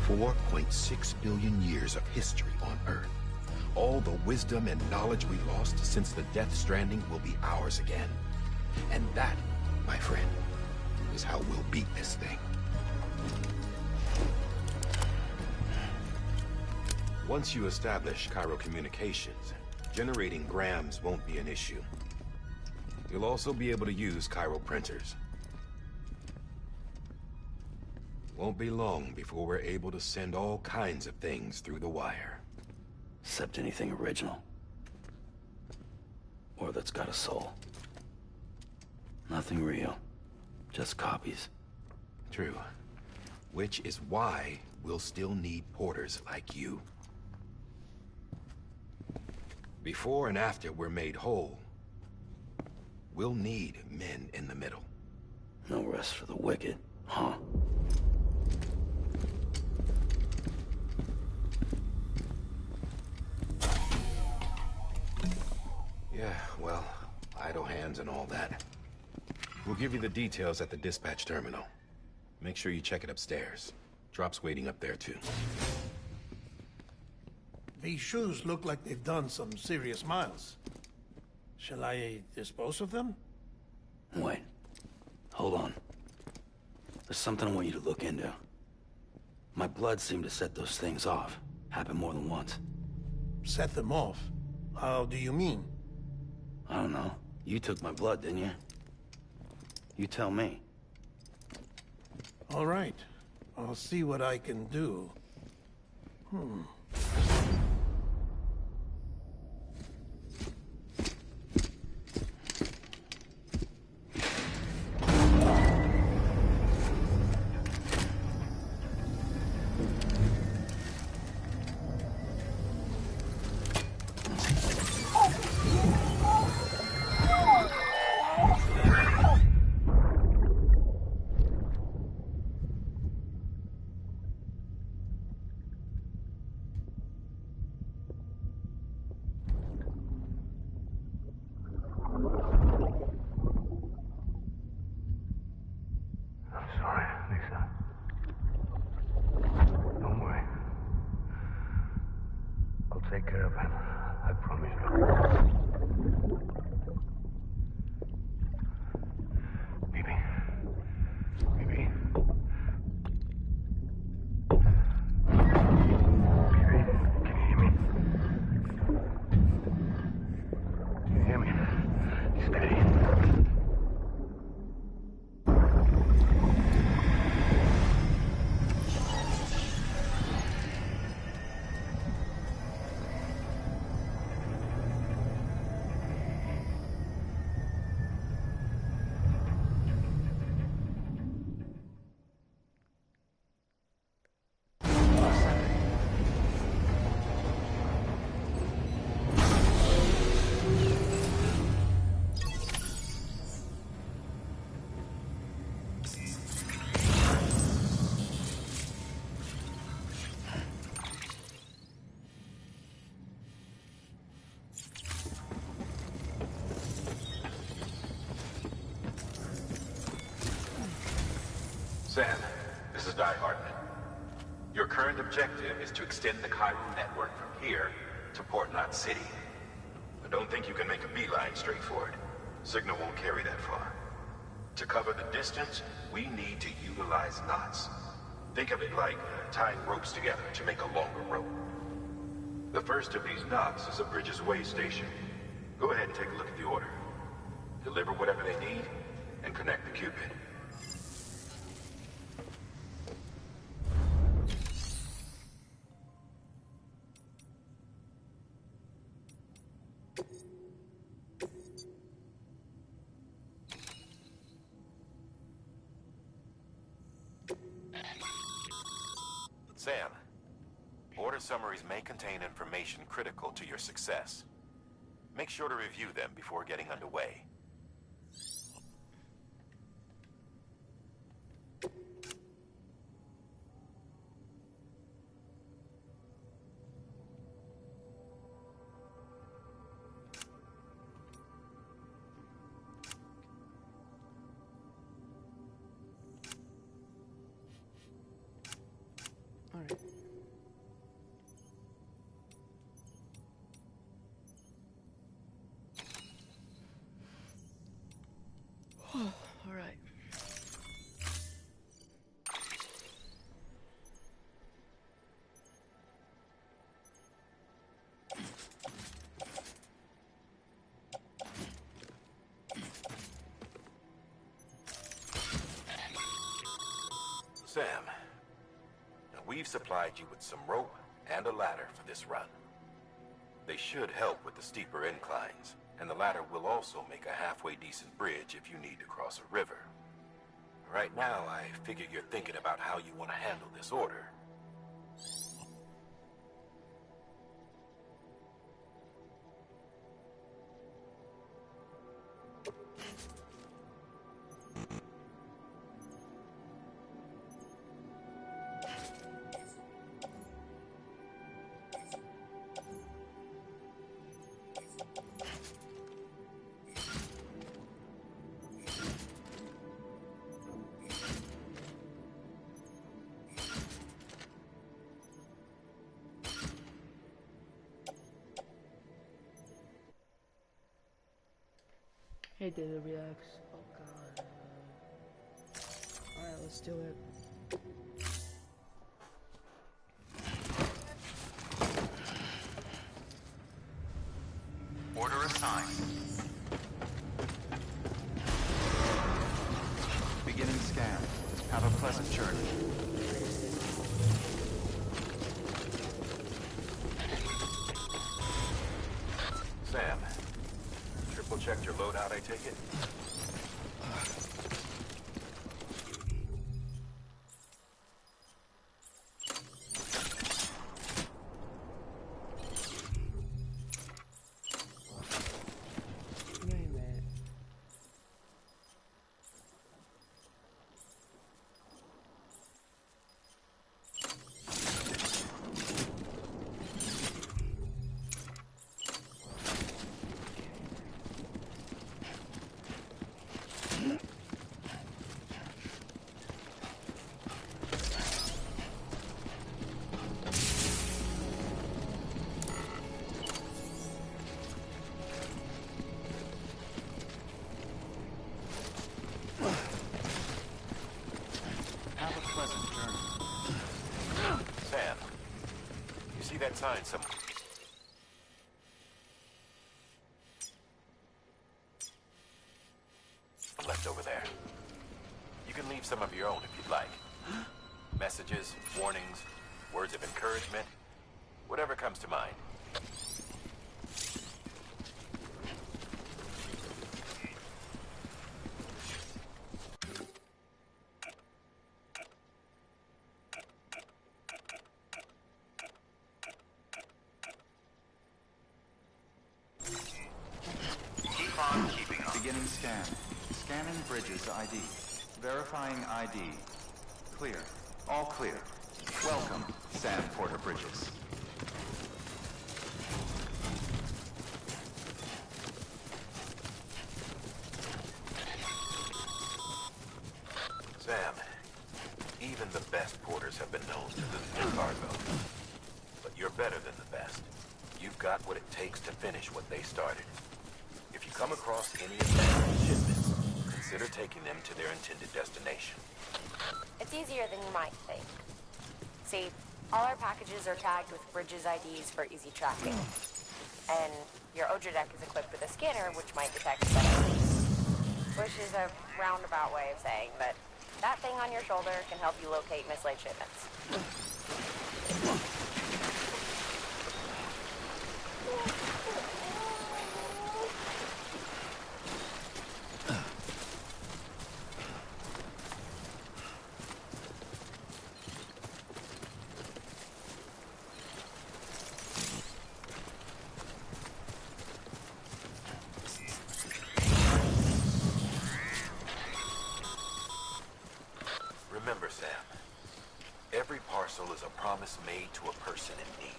4.6 billion years of history on Earth. All the wisdom and knowledge we lost since the Death Stranding will be ours again. And that, my friend, is how we'll beat this thing. Once you establish Cairo communications, generating grams won't be an issue. You'll also be able to use Cairo printers. Won't be long before we're able to send all kinds of things through the wire. Except anything original. Or that's got a soul. Nothing real. Just copies. True. Which is why we'll still need porters like you. Before and after we're made whole, we'll need men in the middle. No rest for the wicked, huh? Yeah, well, idle hands and all that. We'll give you the details at the dispatch terminal. Make sure you check it upstairs. Drop's waiting up there, too. These shoes look like they've done some serious miles. Shall I dispose of them? Wait. Hold on. There's something I want you to look into. My blood seemed to set those things off. Happened more than once. Set them off? How do you mean? I don't know. You took my blood, didn't you? You tell me. All right. I'll see what I can do. I'm sorry, Lisa. Don't worry. I'll take care of him. I promise you. Sam, this is Di Hartman. Your current objective is to extend the chiral network from here to Port Knot City. I don't think you can make a beeline straight for it. Signal won't carry that far. To cover the distance, we need to utilize knots. Think of it like tying ropes together to make a longer rope. The first of these knots is a Bridges Way station. Go ahead and take a look at the order. Deliver whatever they need, and connect the Cupid. Sam, order summaries may contain information critical to your success. Make sure to review them before getting underway. Alright. Alright. Sam, now we've supplied you with some rope and a ladder for this run. They should help with the steeper inclines, and the ladder will also make a halfway decent bridge if you need to cross a river. Right now, I figure you're thinking about how you want to handle this order. Hey, David reacts. Oh god. Alright, let's do it. Order assigned. Beginning scan. Have a pleasant journey. Sam, triple checked your loadout, I take it? Sam, you see that sign somewhere? Left over there. You can leave some of your own if you'd like. Messages, warnings, words of encouragement, whatever comes to mind. Keep on keeping on. Beginning scan. Scanning Bridges ID. Verifying ID. Clear. All clear. Welcome, Sam Porter Bridges. Sam, Even the best porters have been known to lose their cargo. But you're better than the best. You've got what it takes to finish what they started. If you come across any abandoned shipments, consider taking them to their intended destination. It's easier than you might think. See, all our packages are tagged with Bridges IDs for easy tracking. And your Odra deck is equipped with a scanner which might detect said IDs. Which is a roundabout way of saying that that thing on your shoulder can help you locate mislaid shipments. Remember, Sam, every parcel is a promise made to a person in need.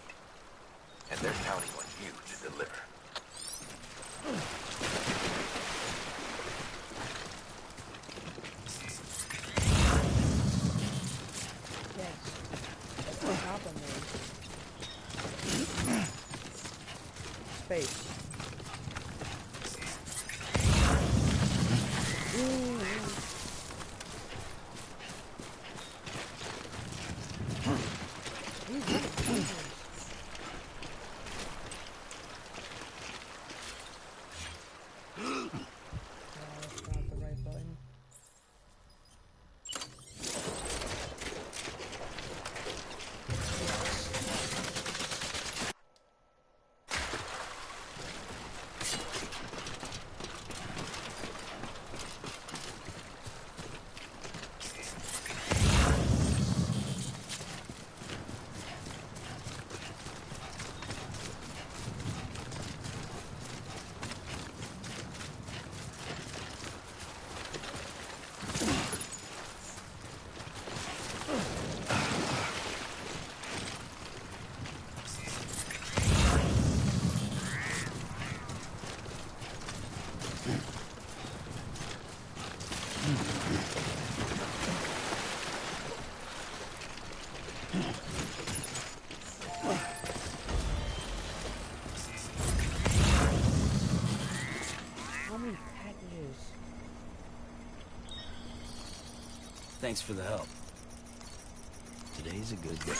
And they're counting on you to deliver. Yes. That's what happened there. Space. Ooh. Thanks for the help. Today's a good day.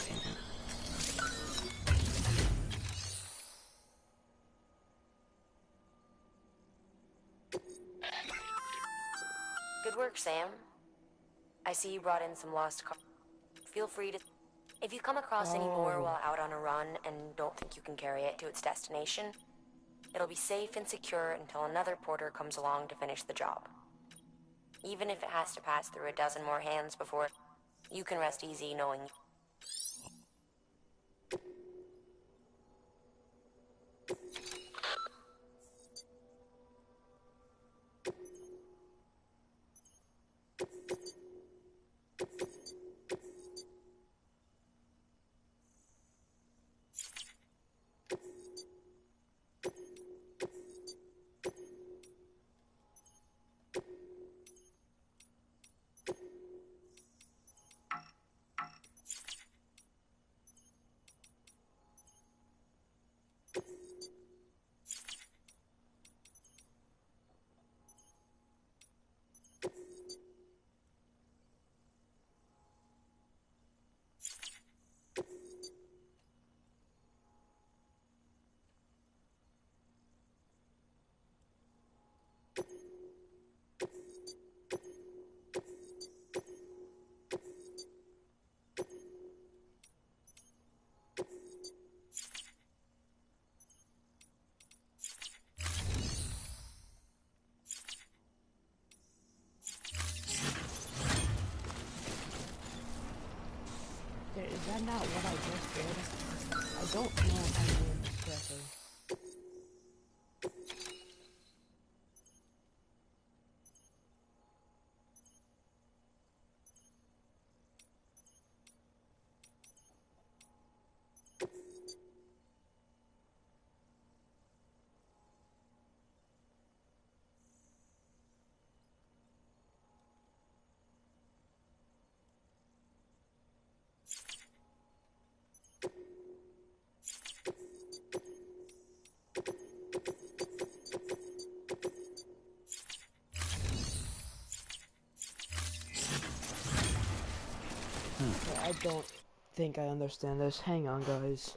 Good work, Sam. I see you brought in some lost cars. Feel free to... If you come across any more while out on a run and don't think you can carry it to its destination, it'll be safe and secure until another porter comes along to finish the job. Even if it has to pass through a dozen more hands before, you can rest easy knowing... Is that not what I just did? I don't know if I'm doing this correctly. Okay, I don't think I understand this. Hang on, guys.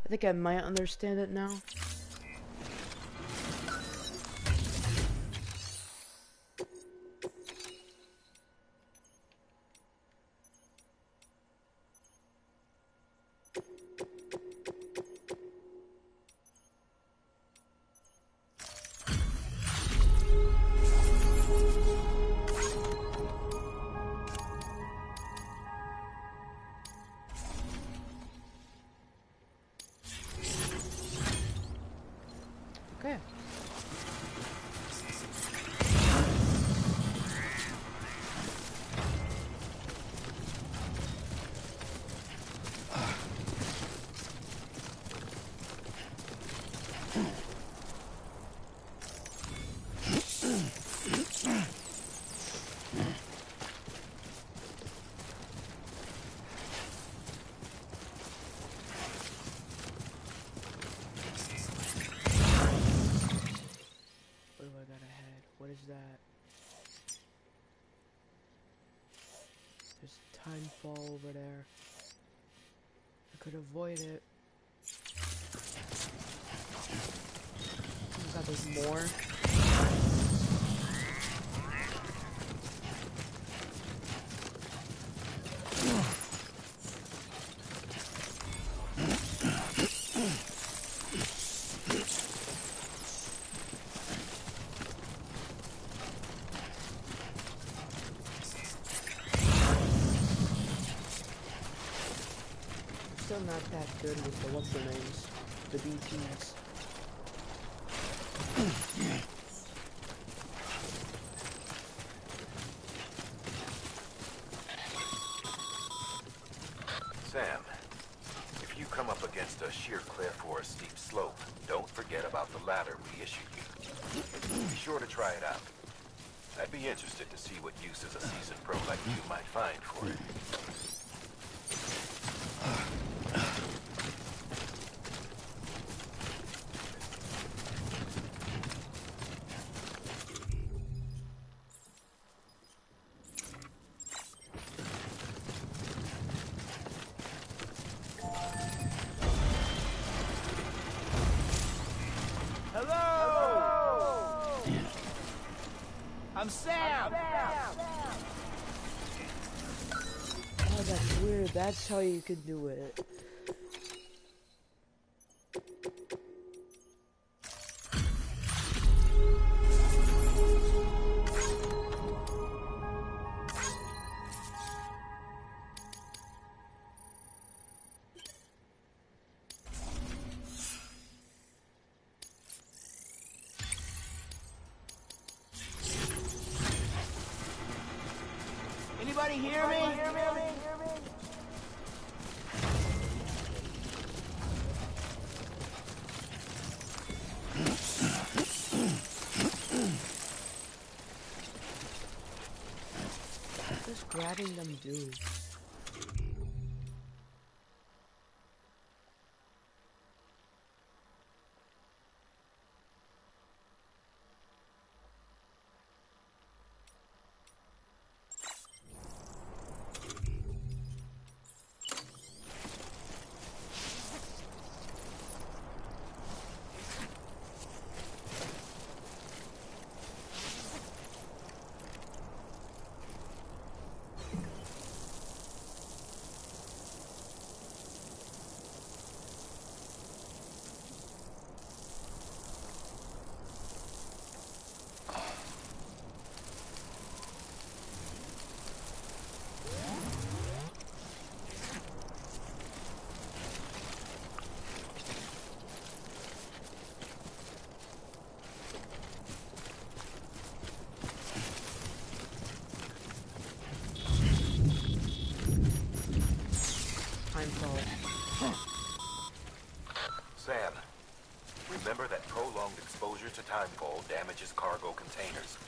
I think I might understand it now. Okay. What do I got ahead? What is that? There's time fall over there. I could avoid it. Oh god, there's more. Still not that good with the what's their names? The BTs. Sam, if you come up against a sheer cliff or a steep slope, don't forget about the ladder we issued you. Be sure to try it out. I'd be interested to see what uses a seasoned pro like you might find for it. I'm Sam! Oh, that's weird. That's how you could do it. Anybody hear me? What does grabbing them do? Sam, remember that prolonged exposure to timefall damages cargo containers.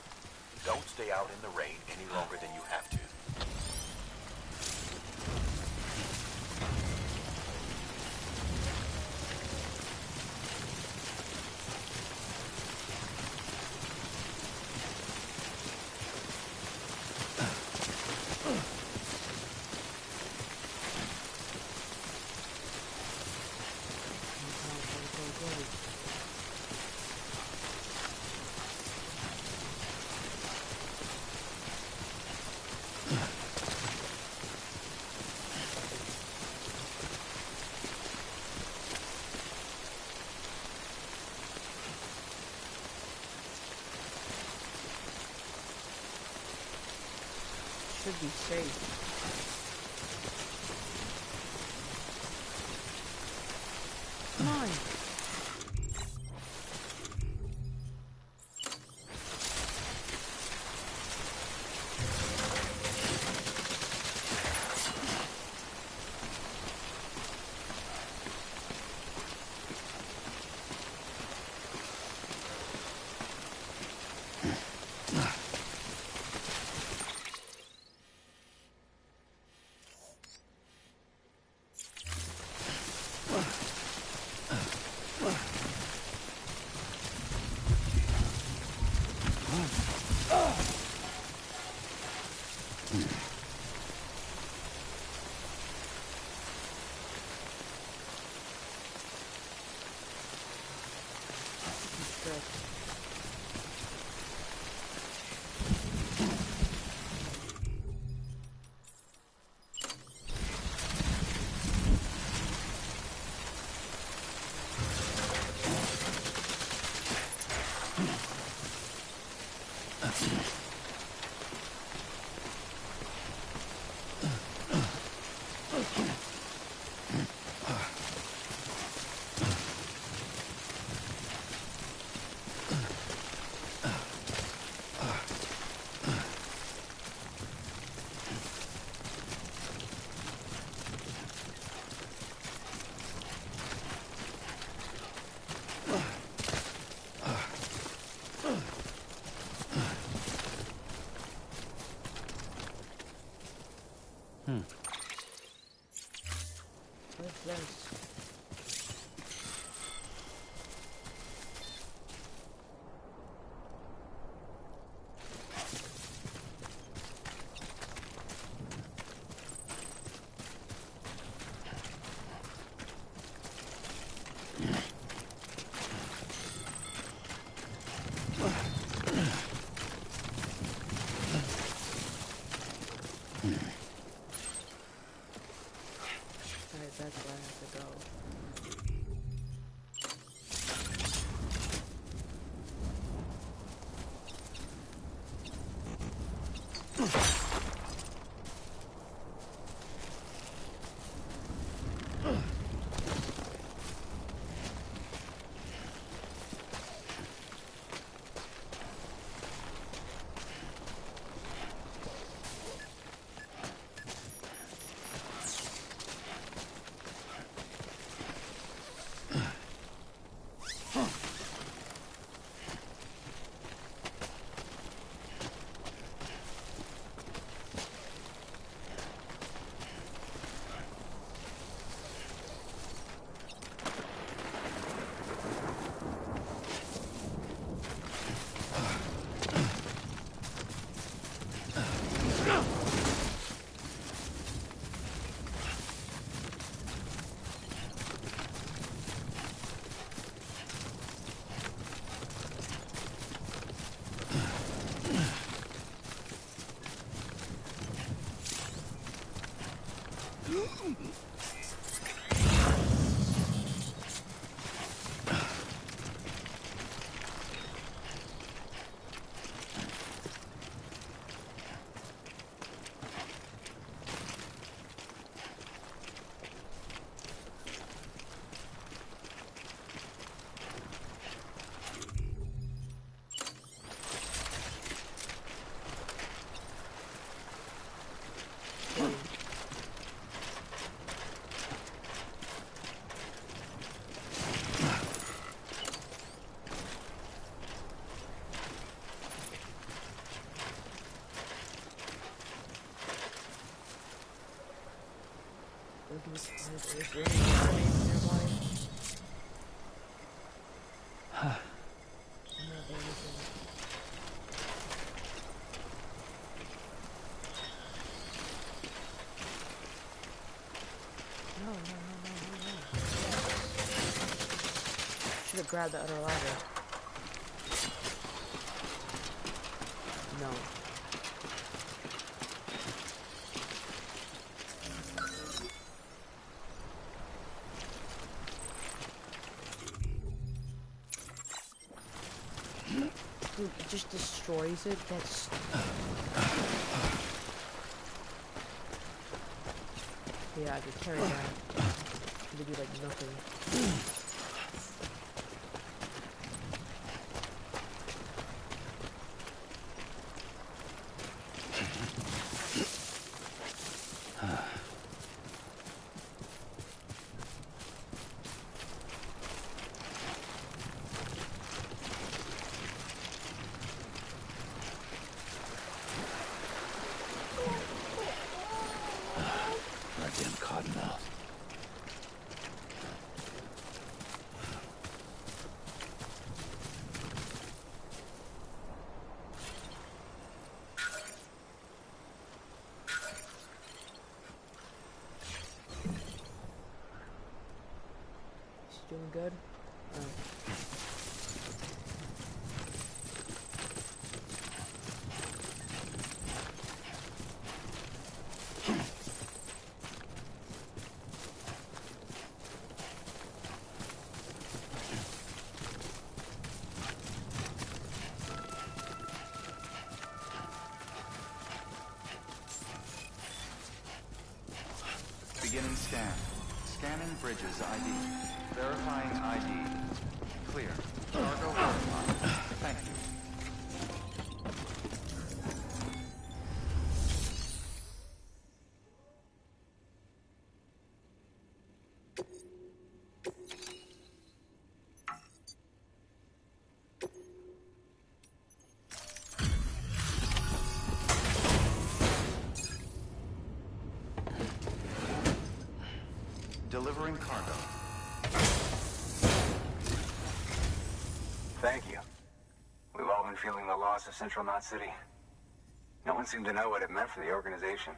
Don't stay out in the rain any longer than you have to. Should be safe. Come on. Is there any enemies nearby? No. Should have grabbed the other ladder. No. Dude, it just destroys it. That's... Yeah, I could carry that. It would be like nothing. Goddamn cottonmouth. She's doing good. Beginning scan. Scanning bridges ID. Verifying ID. Clear. Cargo verified. Thank you. Delivering cargo. Thank you. We've all been feeling the loss of Central Knot City. No one seemed to know what it meant for the organization,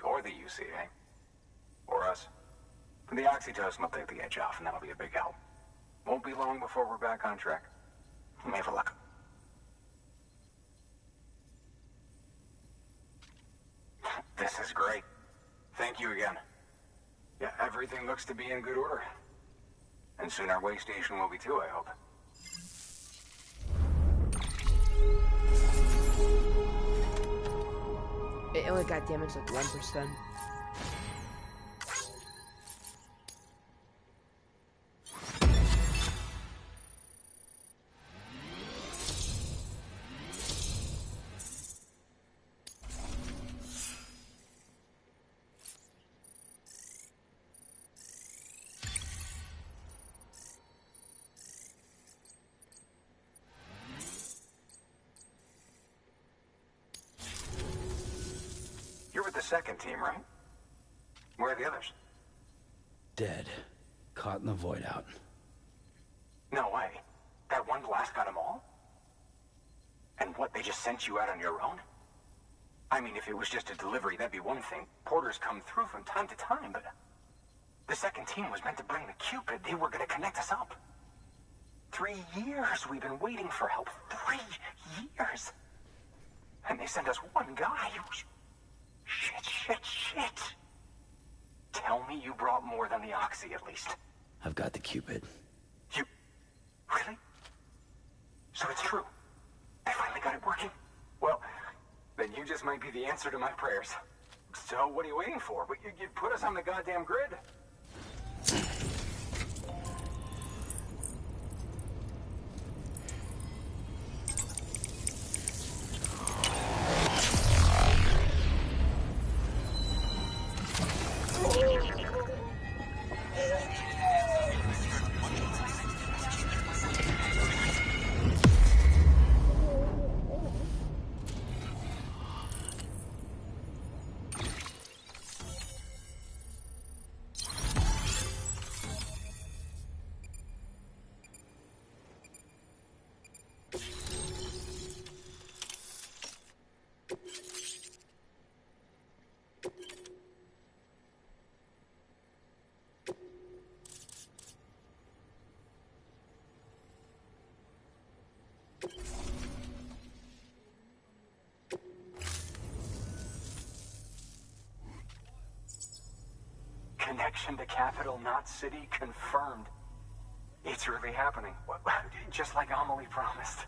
or the UCA, or us. But the oxytocin will take the edge off, and that'll be a big help. Won't be long before we're back on track. We may have luck. This is great. Thank you again. Yeah, everything looks to be in good order. And soon our way station will be too, I hope. It only got damaged like 1%. You're with the second team, right? Where are the others? Dead. Caught in the void out. No way. That one blast got them all? And what, they just sent you out on your own? I mean, if it was just a delivery, that'd be one thing. Porters come through from time to time, but... The second team was meant to bring the Cupid. They were gonna connect us up. 3 years we've been waiting for help. 3 years! And they sent us one guy. Shit. Tell me you brought more than the Oxy, at least. I've got the Cupid. You... Really? So it's true. I finally got it working. Well, then you just might be the answer to my prayers. So what are you waiting for? You put us on the goddamn grid. Connection to Capital Knot City confirmed. It's really happening. Just like Amelie promised.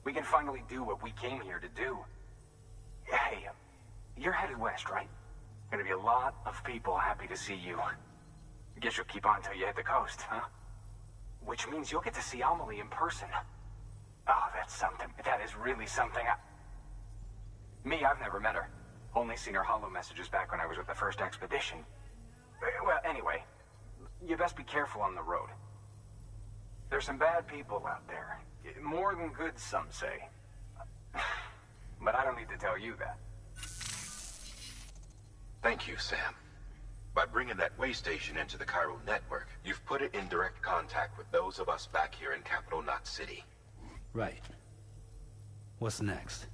We can finally do what we came here to do. Hey, you're headed west, right? Gonna be a lot of people happy to see you. Guess you'll keep on till you hit the coast, huh? Which means you'll get to see Amelie in person. Oh, that's something. That is really something. Me, I've never met her. Only seen her holo messages back when I was with the first expedition. Well, anyway, you best be careful on the road. There's some bad people out there. More than good, some say. But I don't need to tell you that. Thank you, Sam. By bringing that way station into the Chiral network, you've put it in direct contact with those of us back here in Capital Knot City. Right. What's next?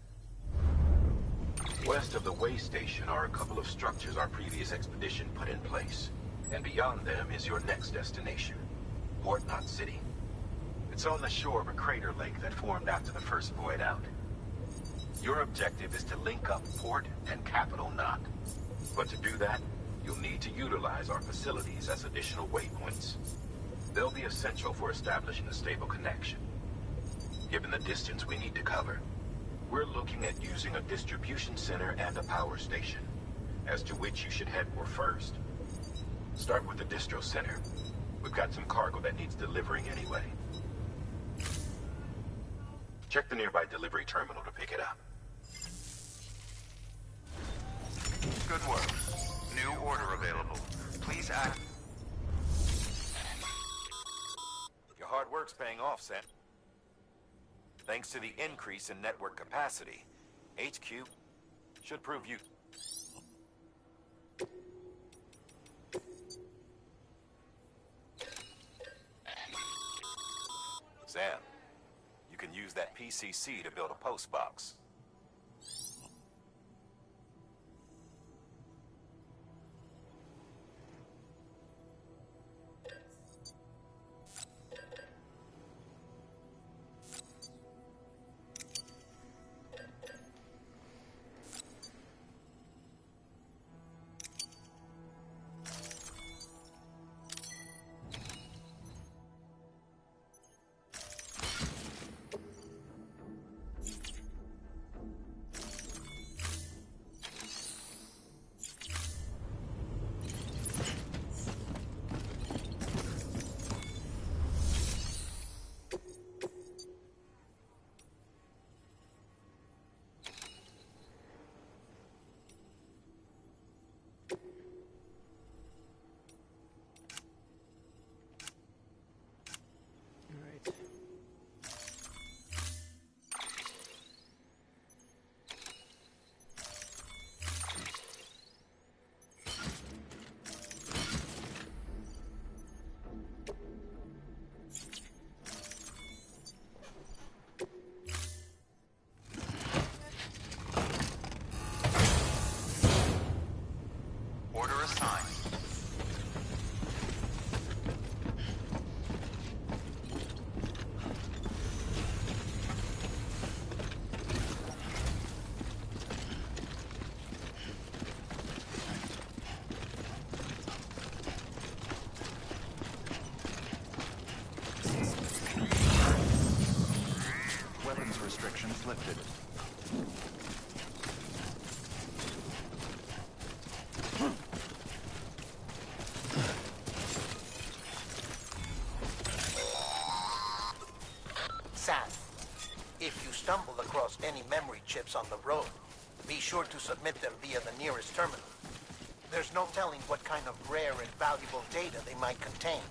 West of the way station are a couple of structures our previous expedition put in place. And beyond them is your next destination, Port Knot City. It's on the shore of a crater lake that formed after the first void out. Your objective is to link up Port and Capital Knot. But to do that, you'll need to utilize our facilities as additional waypoints. They'll be essential for establishing a stable connection. Given the distance we need to cover, we're looking at using a distribution center and a power station, as to which you should head for first. Start with the distro center. We've got some cargo that needs delivering anyway. Check the nearby delivery terminal to pick it up. Good work. New order available. Please act. Your hard work's paying off, Sam. Thanks to the increase in network capacity, HQ should prove you... Sam, you can use that PCC to build a post box. Order assigned. Weapons restrictions lifted. Sam, if you stumble across any memory chips on the road, be sure to submit them via the nearest terminal. There's no telling what kind of rare and valuable data they might contain.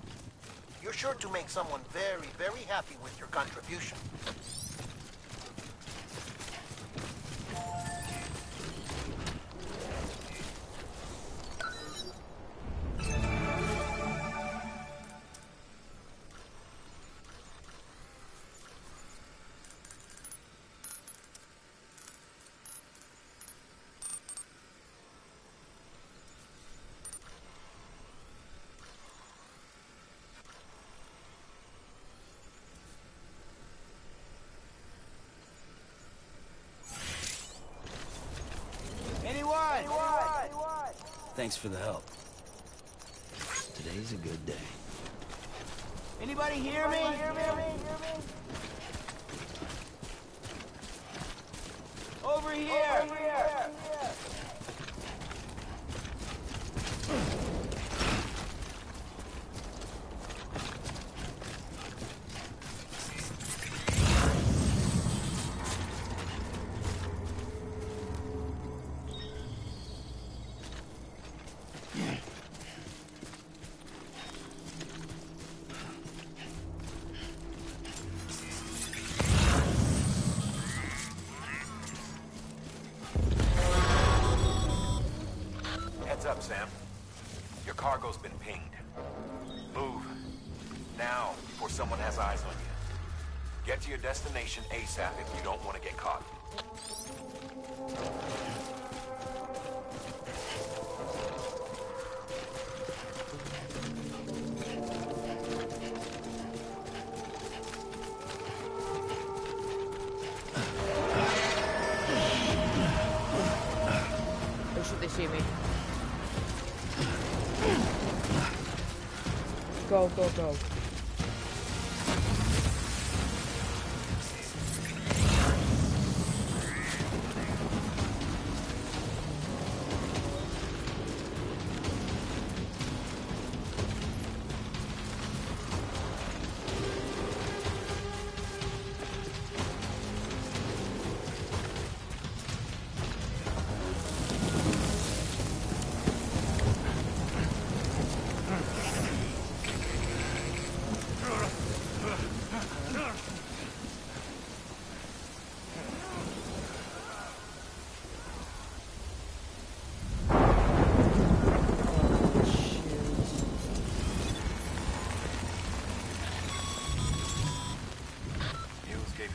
You're sure to make someone very, very happy with your contribution. Thanks for the help. Today's a good day. Anybody hear me? Over here! Heads up, Sam. Your cargo's been pinged. Move. Now, before someone has eyes on you. Get to your destination ASAP if you don't want to get caught. Oh shit, they see me. Go, go, go.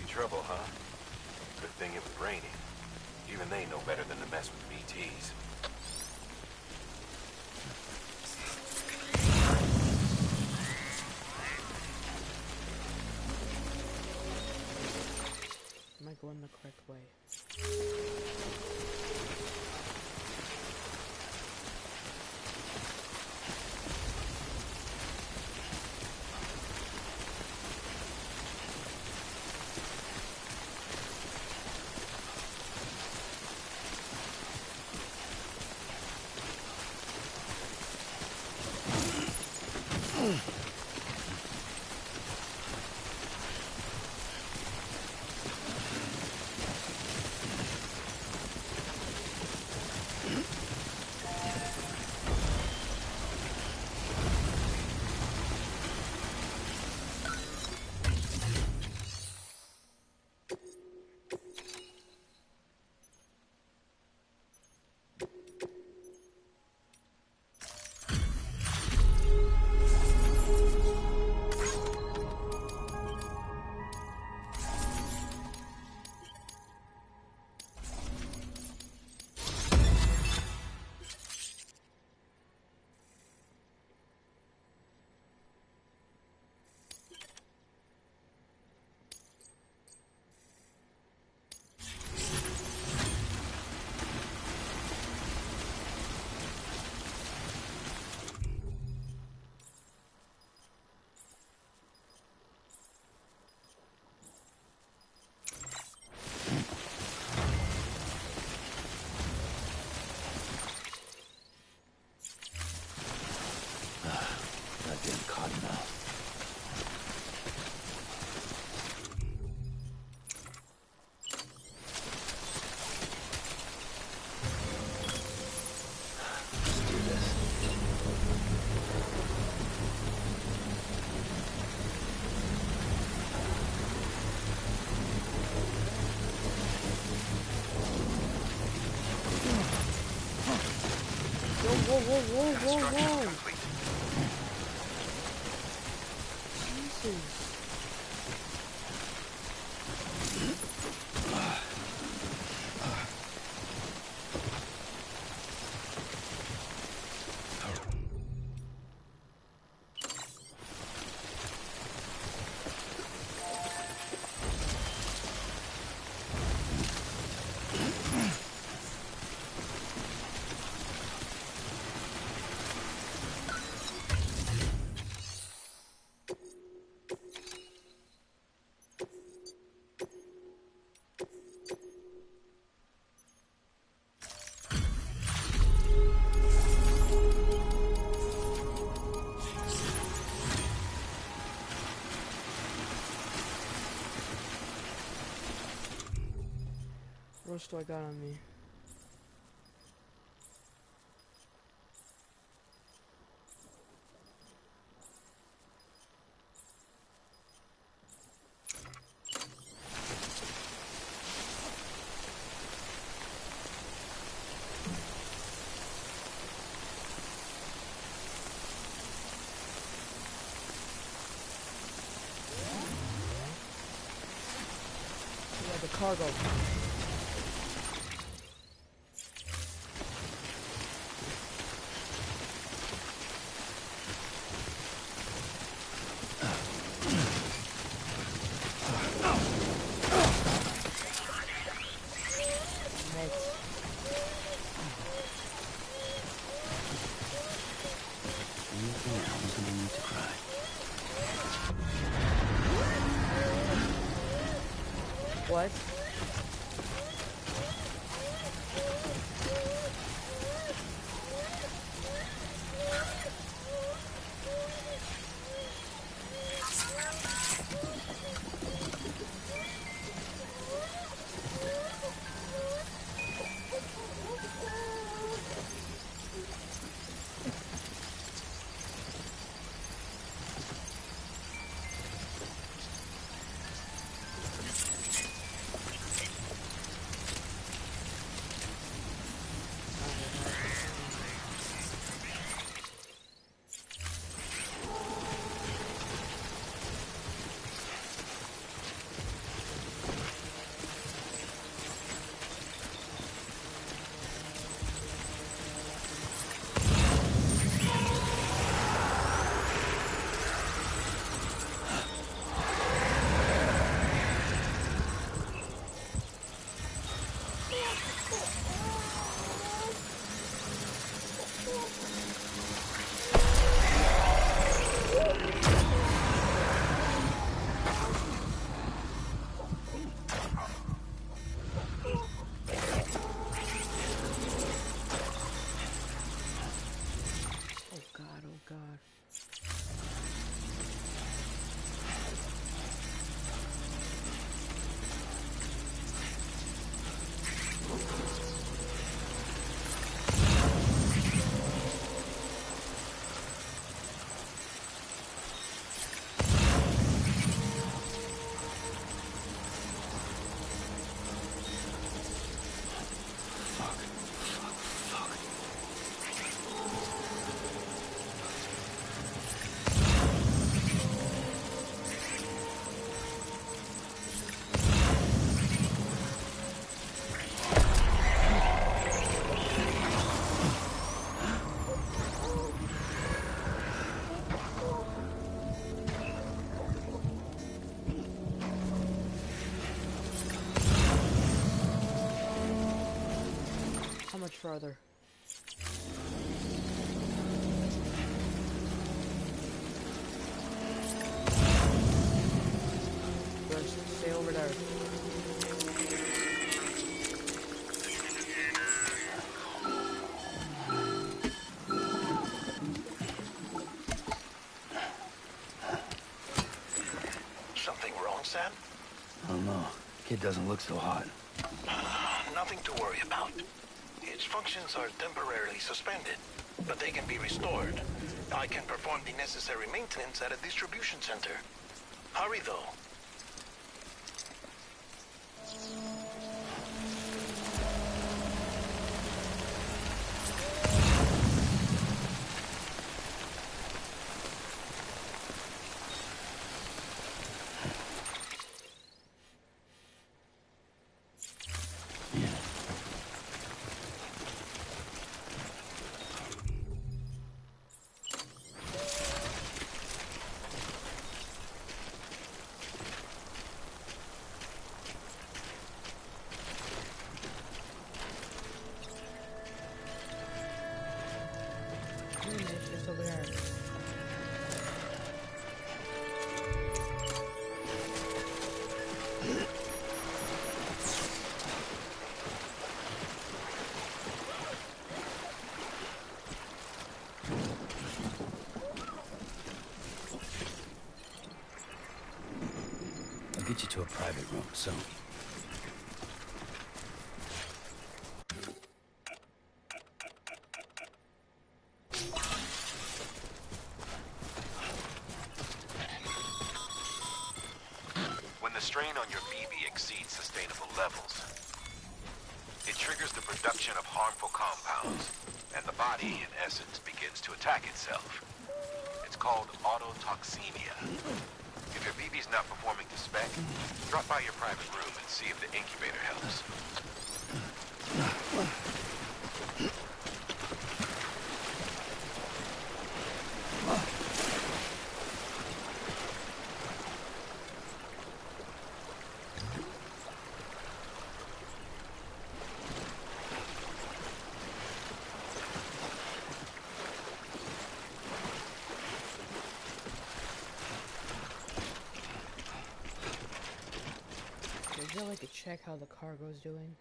Trouble, huh? Good thing it was raining. Even they know better than to mess with BTs. Am I going the correct way? Whoa, whoa, whoa, whoa, whoa! Jesus. else do I got on me? Yeah, the cargo. What? Oh god. How much farther? Just stay over there. Something wrong, Sam? I don't know. Kid doesn't look so hot. Nothing to worry about. Its functions are temporarily suspended, but they can be restored. I can perform the necessary maintenance at a distribution center. Hurry, though. It's just over there. I'll get you to a private room soon. When the strain on your BB exceeds sustainable levels, it triggers the production of harmful compounds, and the body, in essence, begins to attack itself. It's called autotoxemia. If your BB's not performing to spec, drop by your private room and see if the incubator helps. Is there like a check how the cargo's doing?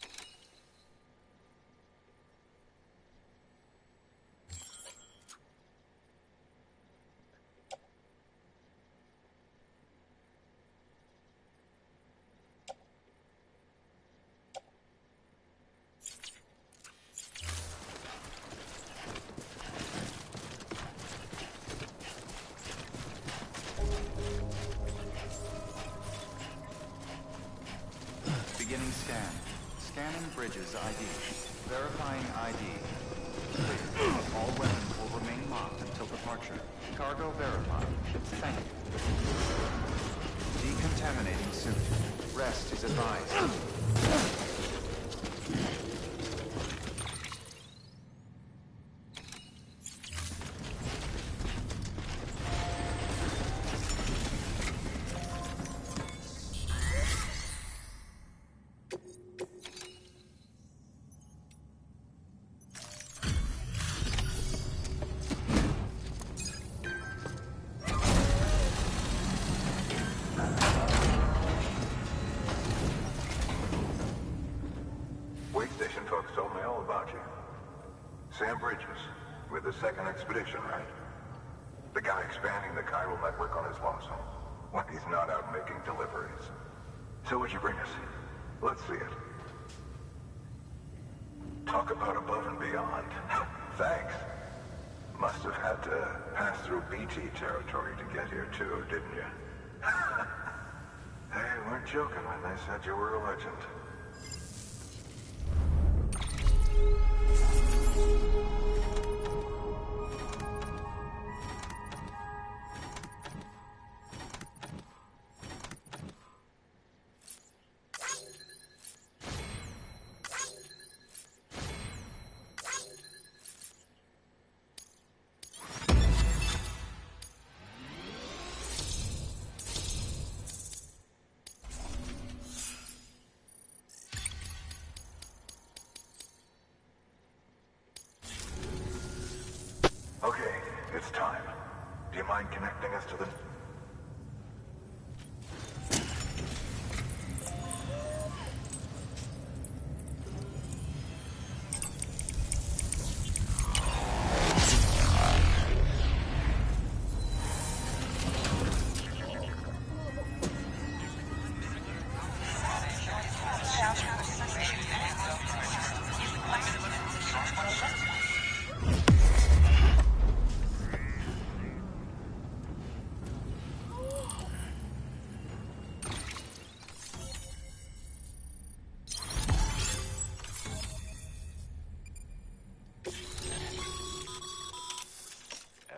Beginning scan. Scanning bridges ID. Verifying ID. Clear. All weapons will remain locked until departure. Cargo verified. Thank you. Decontaminating suit. Rest is advised. Station folks told me all about you. Sam Bridges, with the second expedition, right? The guy expanding the chiral network on his lonesome, when he's not out making deliveries. So what'd you bring us? Let's see it. Talk about above and beyond. Thanks. Must have had to pass through BT territory to get here too, didn't you? They weren't joking when they said you were a legend. Okay, it's time. Do you mind connecting us to the...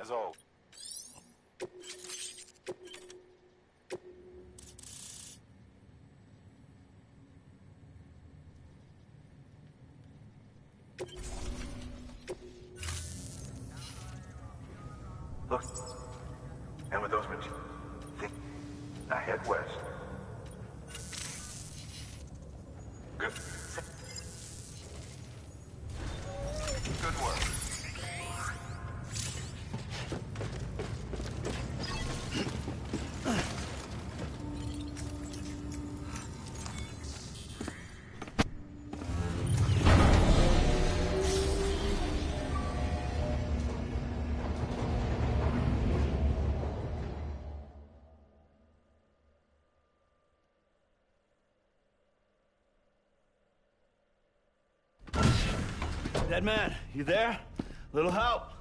As always. Look. And with those materials, I head west. Good. Good work. Dead man, you there? Little help?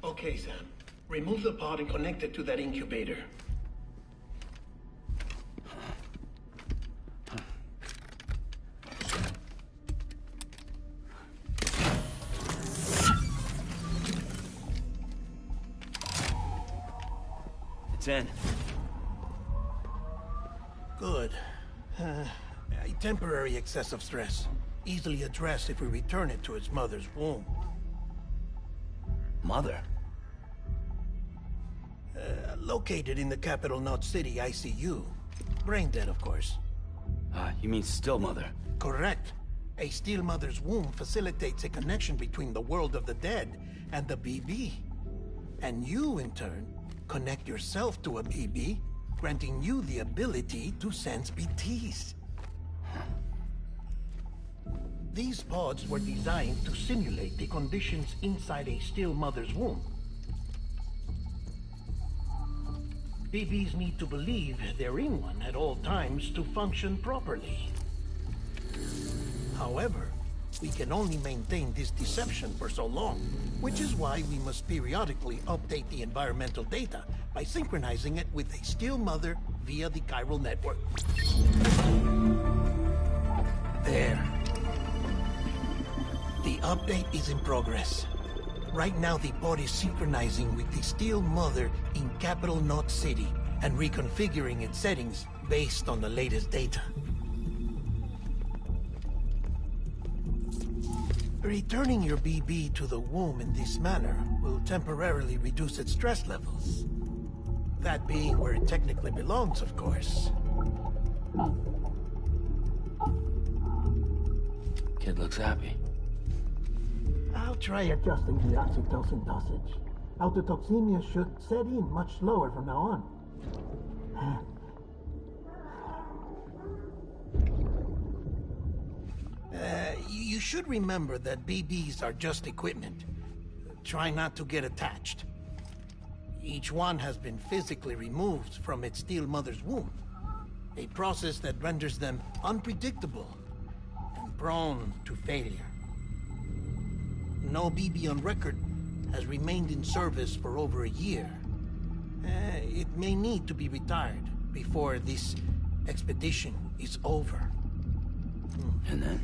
Okay, Sam. Remove the pod and connect it to that incubator. It's in. Good. A temporary excessive stress. Easily addressed if we return it to its mother's womb. Mother? Located in the capital Knot City ICU. Brain dead, of course. You mean still mother? Correct. A still mother's womb facilitates a connection between the world of the dead and the BB. And you, in turn, connect yourself to a BB, granting you the ability to sense BTs. These pods were designed to simulate the conditions inside a still mother's womb. BBs need to believe they're in one at all times to function properly. However, we can only maintain this deception for so long, which is why we must periodically update the environmental data by synchronizing it with a still mother via the chiral network. There. The update is in progress. Right now, the pod is synchronizing with the still mother in capital Knot City and reconfiguring its settings based on the latest data. Returning your BB to the womb in this manner will temporarily reduce its stress levels. That being where it technically belongs, of course. Kid looks happy. I'll try adjusting the oxytocin dosage. Autotoxemia should set in much slower from now on. You should remember that BBs are just equipment. Try not to get attached. Each one has been physically removed from its still mother's womb. A process that renders them unpredictable and prone to failure. No BB on record has remained in service for over a year. It may need to be retired before this expedition is over. And then?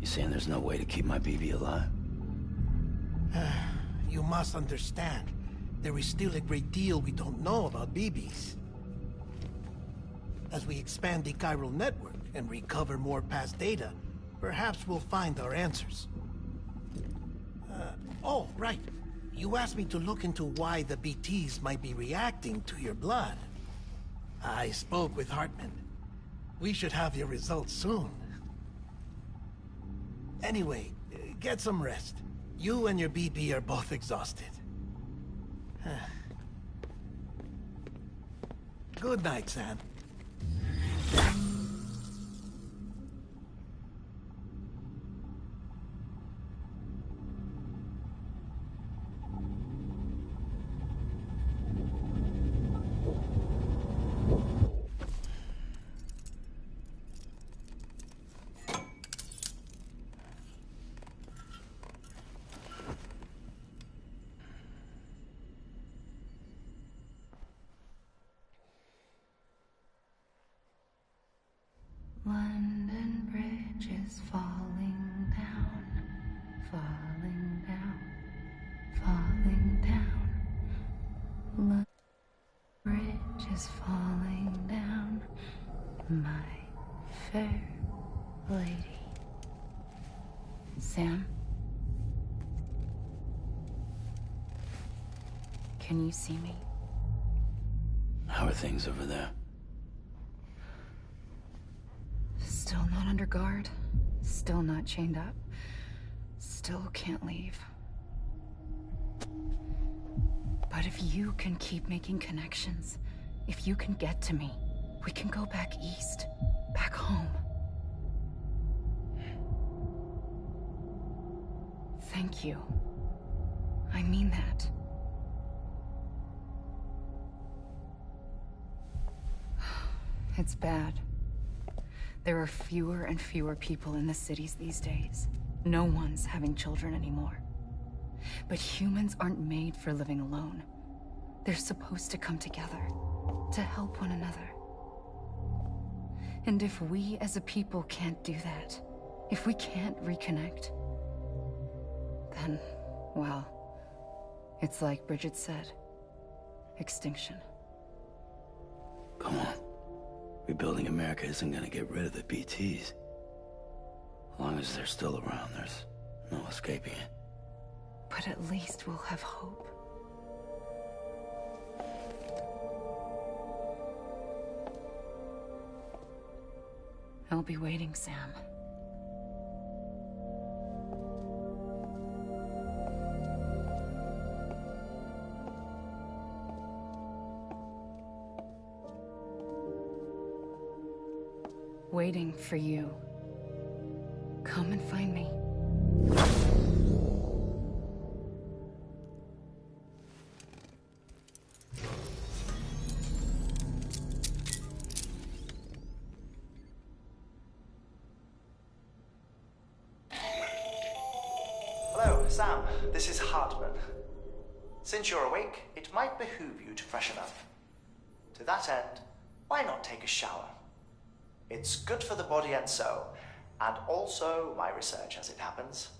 You saying there's no way to keep my BB alive? You must understand, there is still a great deal we don't know about BBs. As we expand the chiral network and recover more past data, perhaps we'll find our answers. Oh, right. You asked me to look into why the BTs might be reacting to your blood. I spoke with Hartman. We should have your results soon. Anyway, get some rest. You and your BB are both exhausted. Good night, Sam. London Bridge is falling down, falling down, falling down. London Bridge is falling down, my fair lady. Sam? Can you see me? How are things over there? Still not under guard. Still not chained up. Still can't leave. But if you can keep making connections, if you can get to me, we can go back east. Back home. Thank you. I mean that. It's bad. There are fewer and fewer people in the cities these days. No one's having children anymore. But humans aren't made for living alone. They're supposed to come together, to help one another. And if we as a people can't do that, if we can't reconnect, then, well, it's like Bridget said. extinction. Come on. Rebuilding America isn't gonna get rid of the BTs. As long as they're still around, there's no escaping it. But at least we'll have hope. I'll be waiting, Sam. Waiting for you. Come and find me. Hello, Sam. This is Hartman. Since you're awake, it might behoove you to freshen up. To that end, why not take a shower? It's good for the body and soul, and also my research as it happens.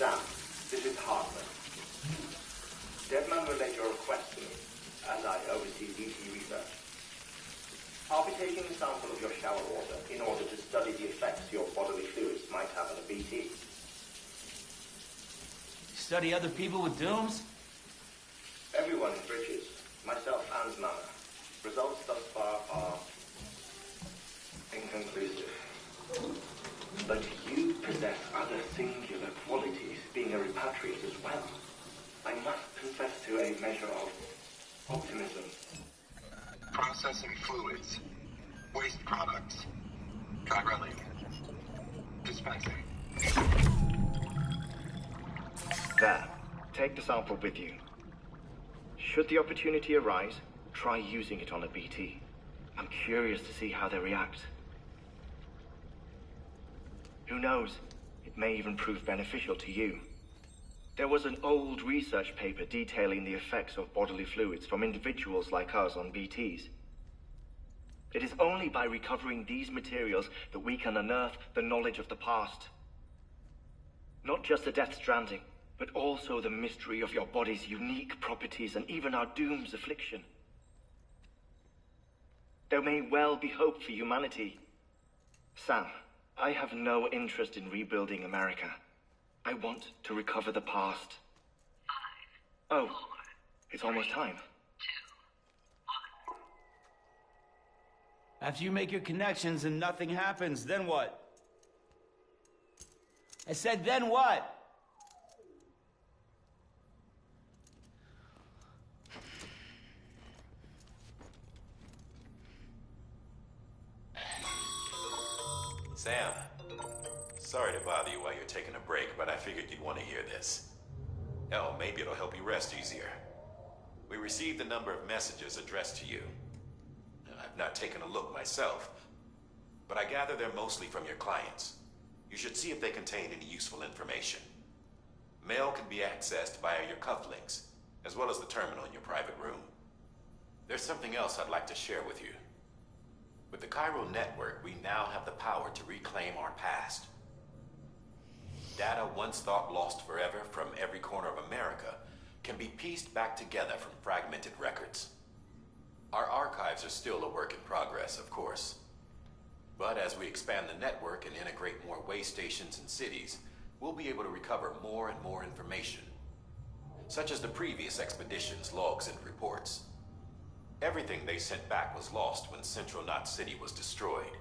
Sam, this is Hartman. Deadman relayed your request to me, as I oversee DT research. I'll be taking a sample of your shower water in order to study the effects your bodily fluids might have on a BT. Study other people with dooms? Everyone in Bridges, myself and Mama. Results thus far are inconclusive. But you possess other singular qualities, being a repatriate as well. I must confess to a measure of optimism. Processing fluids. Waste products. Chirelli. Dispensing. There. Take the sample with you. Should the opportunity arise, try using it on a BT. I'm curious to see how they react. Who knows? It may even prove beneficial to you. There was an old research paper detailing the effects of bodily fluids from individuals like us on BTs. It is only by recovering these materials that we can unearth the knowledge of the past. Not just the Death Stranding, but also the mystery of your body's unique properties and even our doom's affliction. There may well be hope for humanity. Sam, I have no interest in rebuilding America. I want to recover the past. 5, oh, 4, it's almost time. 2, 1. After you make your connections and nothing happens, then what? I said, then what? Sam, sorry to bother you while you're taking a break, but I figured you'd want to hear this. Hell, maybe it'll help you rest easier. We received a number of messages addressed to you. I've not taken a look myself, but I gather they're mostly from your clients. You should see if they contain any useful information. Mail can be accessed via your cufflinks, as well as the terminal in your private room. There's something else I'd like to share with you. With the Chiral network, we now have the power to reclaim our past. Data once thought lost forever from every corner of America can be pieced back together from fragmented records. Our archives are still a work in progress, of course. But as we expand the network and integrate more way stations and cities, we'll be able to recover more and more information, such as the previous expedition's logs and reports. Everything they sent back was lost when Central Knot City was destroyed.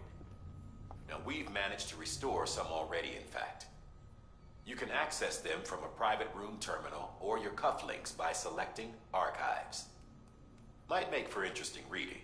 Now, we've managed to restore some already, in fact. You can access them from a private room terminal or your cufflinks by selecting Archives. Might make for interesting reading.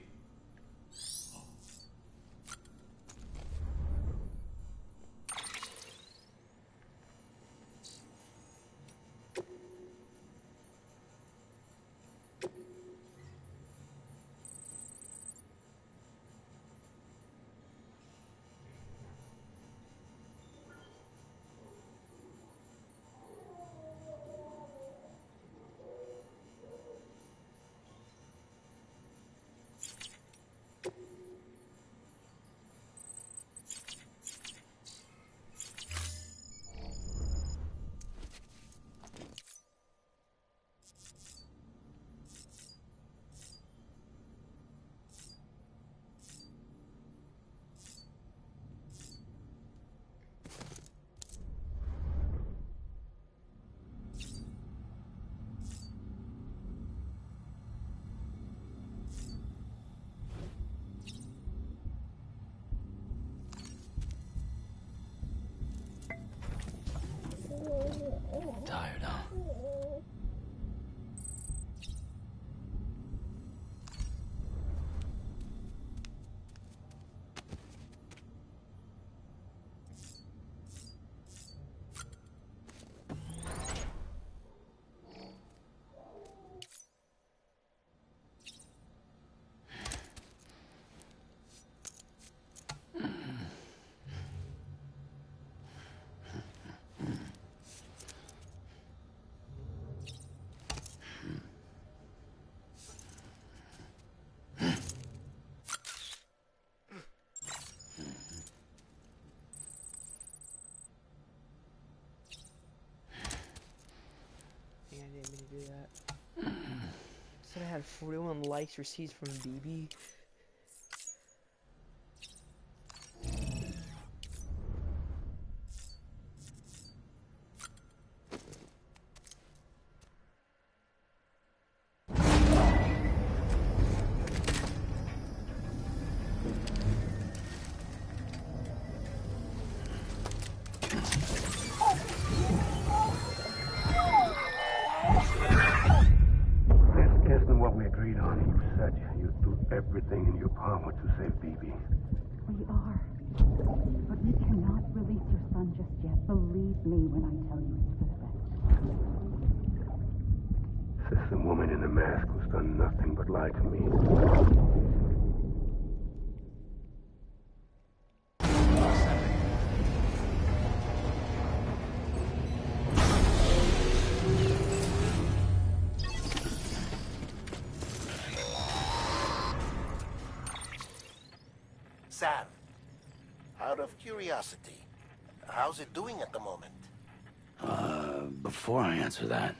do that. Said I had 41 likes received from BB. Everything in your power to save BB. We are. But we cannot release your son just yet. Believe me when I tell you it's for the best. Says the woman in the mask who's done nothing but lie to me. Sam, out of curiosity, how's it doing at the moment? Before I answer that...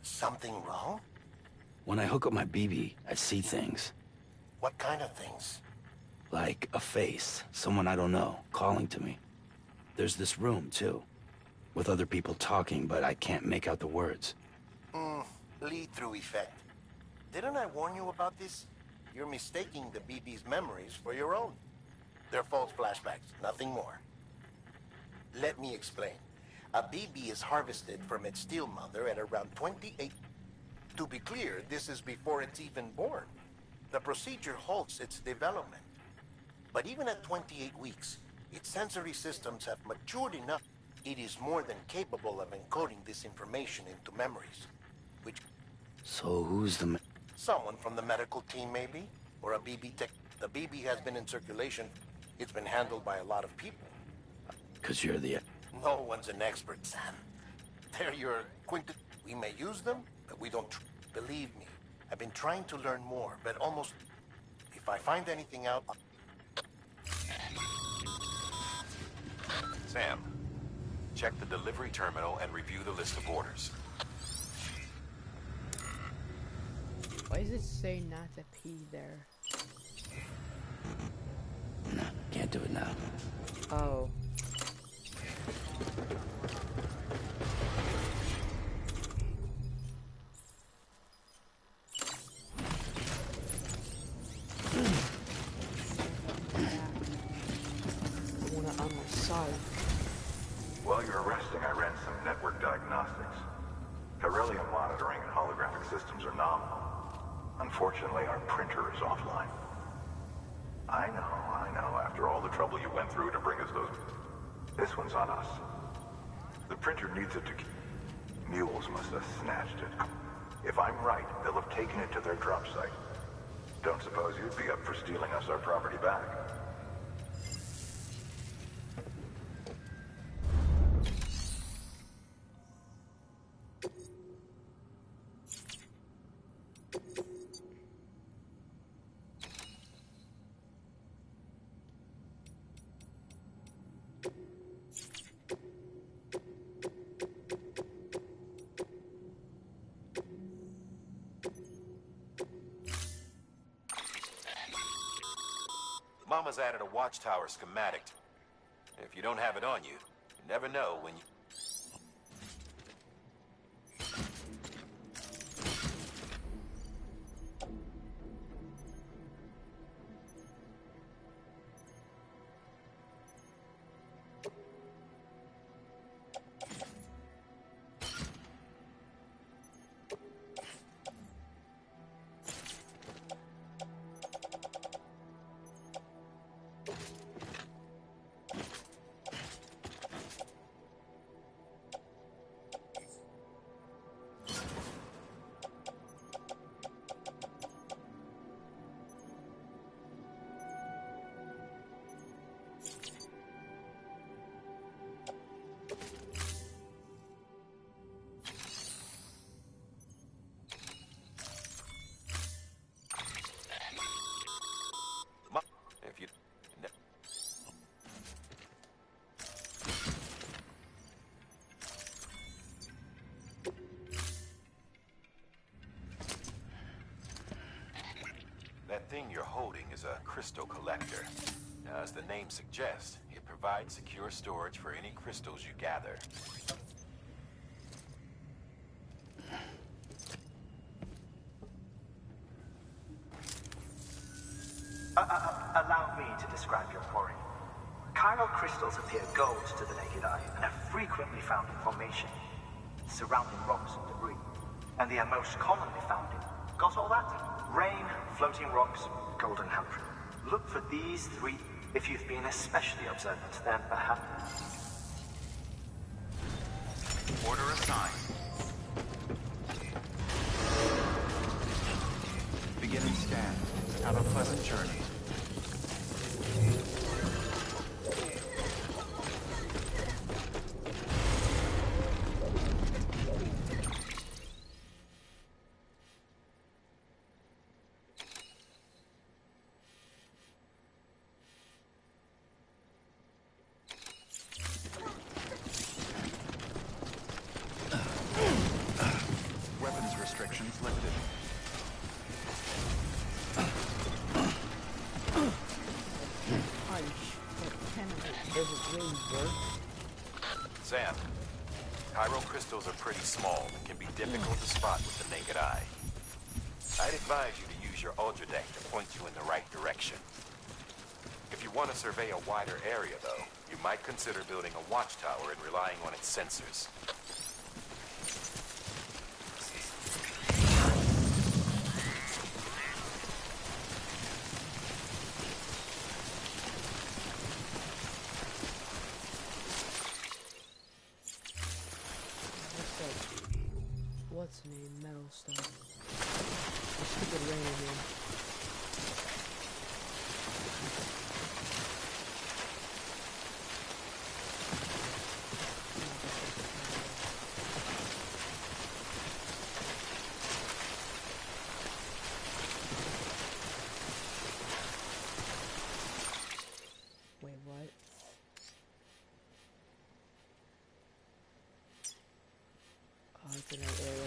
Something wrong? When I hook up my BB, I see things. What kind of things? Like a face, someone I don't know, calling to me. There's this room, too, with other people talking, but I can't make out the words. Lead-through effect. Didn't I warn you about this? You're mistaking the BB's memories for your own. They're false flashbacks, nothing more. Let me explain. A BB is harvested from its steel mother at around 28... To be clear, this is before it's even born. The procedure halts its development. But even at 28 weeks, its sensory systems have matured enough. It is more than capable of encoding this information into memories. Which... So who's the... Someone from the medical team, maybe? Or a BB tech... The BB has been in circulation. It's been handled by a lot of people. 'Cause you're the... No one's an expert, Sam. They're your quintet. We may use them, but we don't... Believe me, I've been trying to learn more, but almost... If I find anything out... Sam, check the delivery terminal and review the list of orders. Why does it say not to pee there? No, can't do it now. Oh. On my side. While you're resting, I ran some network diagnostics. Beryllium monitoring and holographic systems are nominal. Unfortunately, our printer is offline. I know. After all the trouble you went through to bring us those... This one's on us. The printer needs it to... Mules must have snatched it. If I'm right, they'll have taken it to their drop site. Don't suppose you'd be up for stealing us our property back? Mama's added a watchtower schematic. If you don't have it on you, you never know when you... thing you're holding is a crystal collector. Now, as the name suggests, it provides secure storage for any crystals you gather. Allow me to describe your quarry. Chiral crystals appear gold to the naked eye and are frequently found in formation, surrounding rocks and debris. And they are most commonly found in, got all that? Rain, floating rocks, golden hammer. Look for these three. If you've been especially observant, then perhaps... Order assigned. Beginning scan. Have a pleasant journey. Weapons restrictions lifted. Does it really work? Sam, chiral crystals are pretty small and can be difficult to spot with the naked eye. I'd advise you to use your ultra deck to point you in the right direction. If you want to survey a wider area, though, you might consider building a watchtower and relying on its sensors. What's the name? Metal stuff. The stupid rain again. Wait, what? Oh, it's in that area.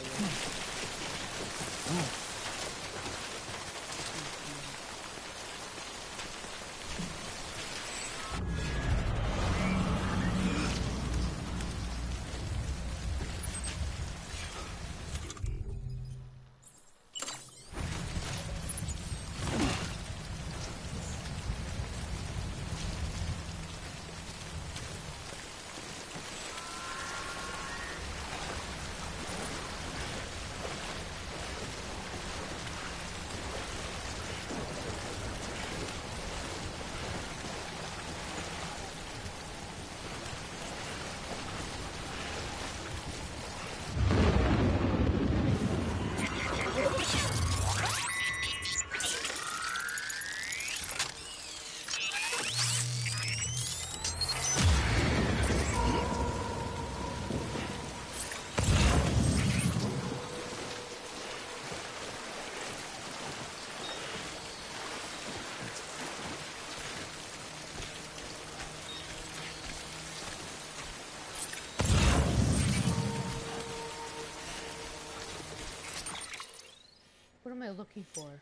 What am I looking for?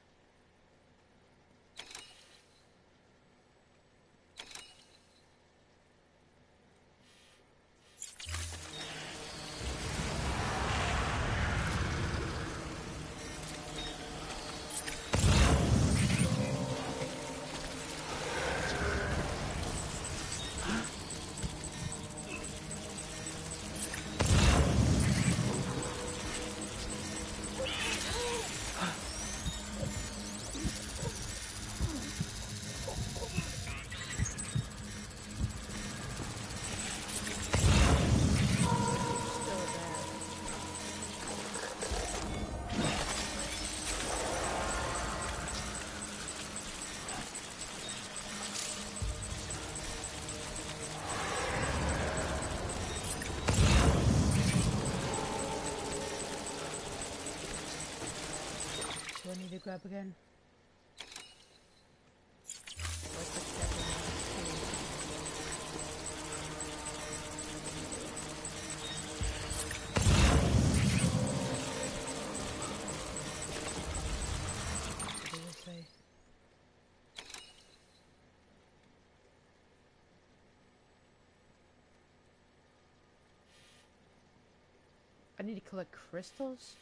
Do I need to grab again? What did it say? I need to collect crystals?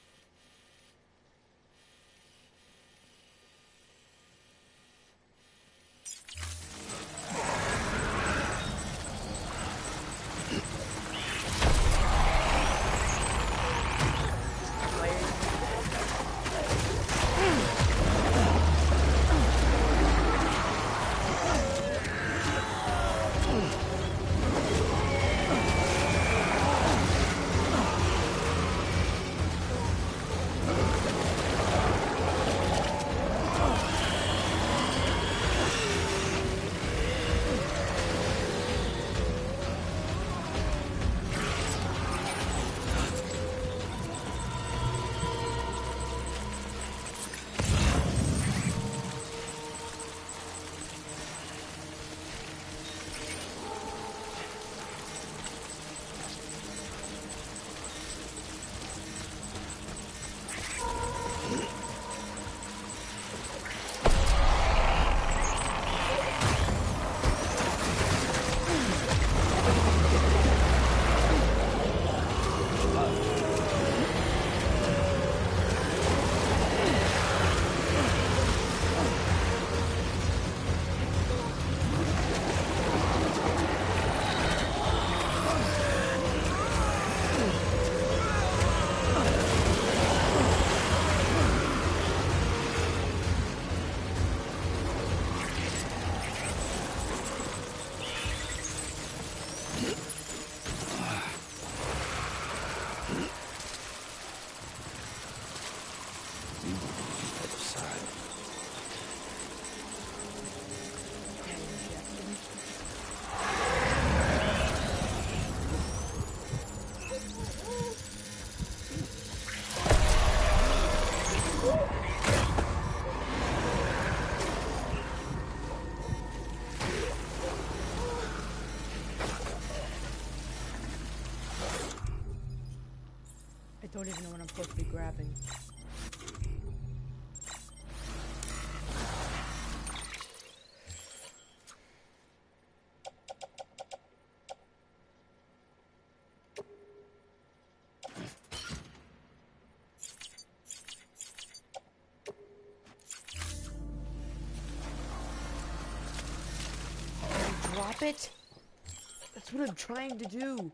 I don't even know what I'm supposed to be grabbing. Drop it? That's what I'm trying to do.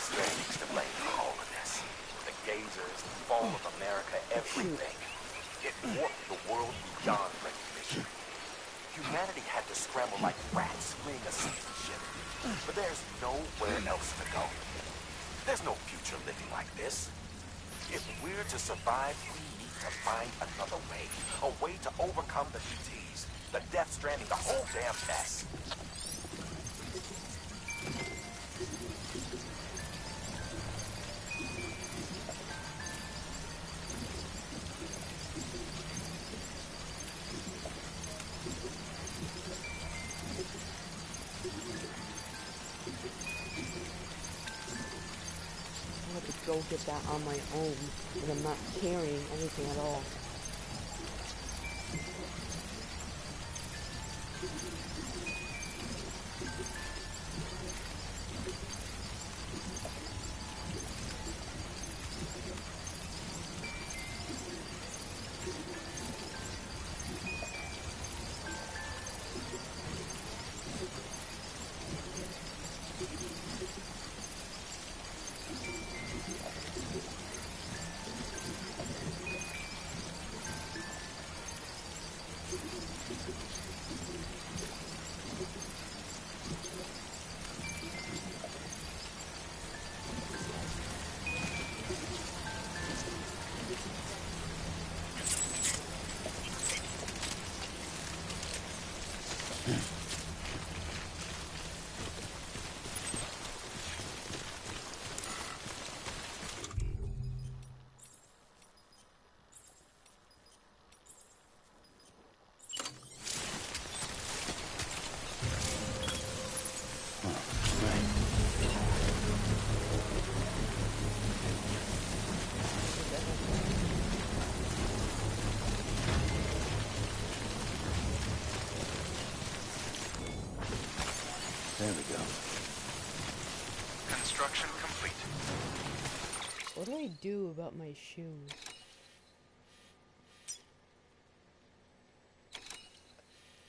Stranding's to blame for all of this. The gazers, the fall of America, everything. It warped the world beyond recognition. Humanity had to scramble like rats fleeing a sinking ship. But there's nowhere else to go. There's no future living like this. If we're to survive, we need to find another way. A way to overcome the BTs, the Death Stranding, the whole damn mess. Go get that on my own, and I'm not carrying anything at all. There we go. Construction complete. What do I do about my shoes?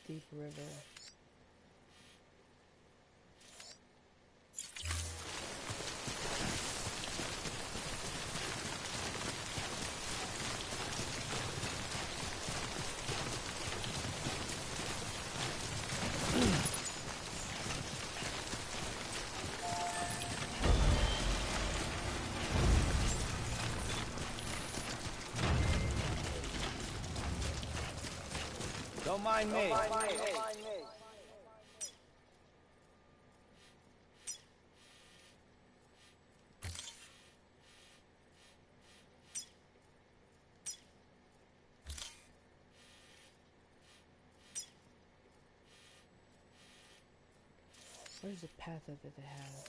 Deep River. Don't mind me. Where's the path that they have?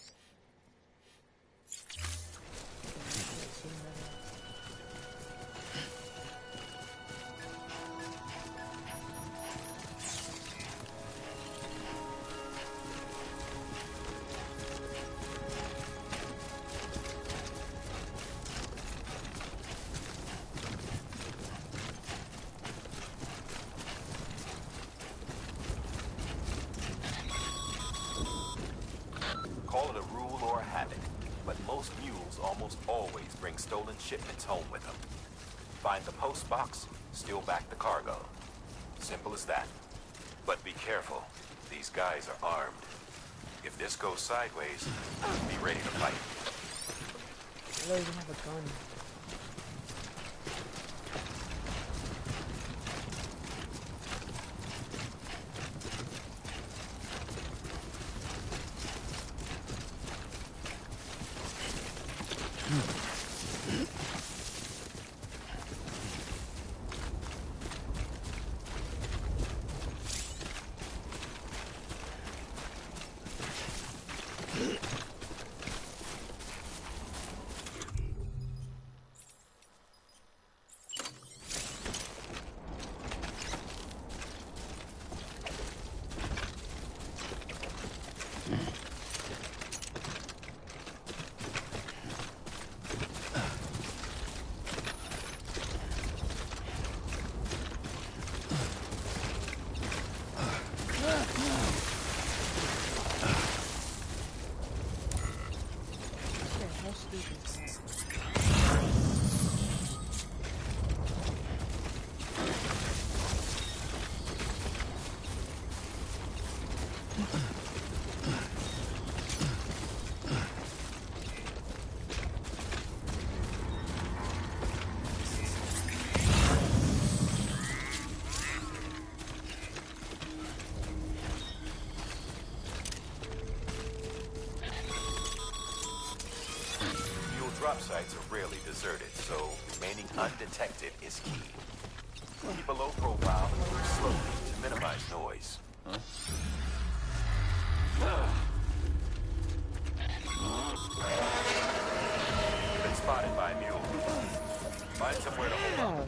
Call it a rule or a habit, but most mules almost always bring stolen shipments home with them. Find the post box, steal back the cargo. Simple as that. But be careful. These guys are armed. If this goes sideways, be ready to fight. I don't even have a gun. Drop sites are rarely deserted, so remaining undetected is key. Keep a low profile and move slowly to minimize noise. Been spotted by a mule. Find somewhere to hold up.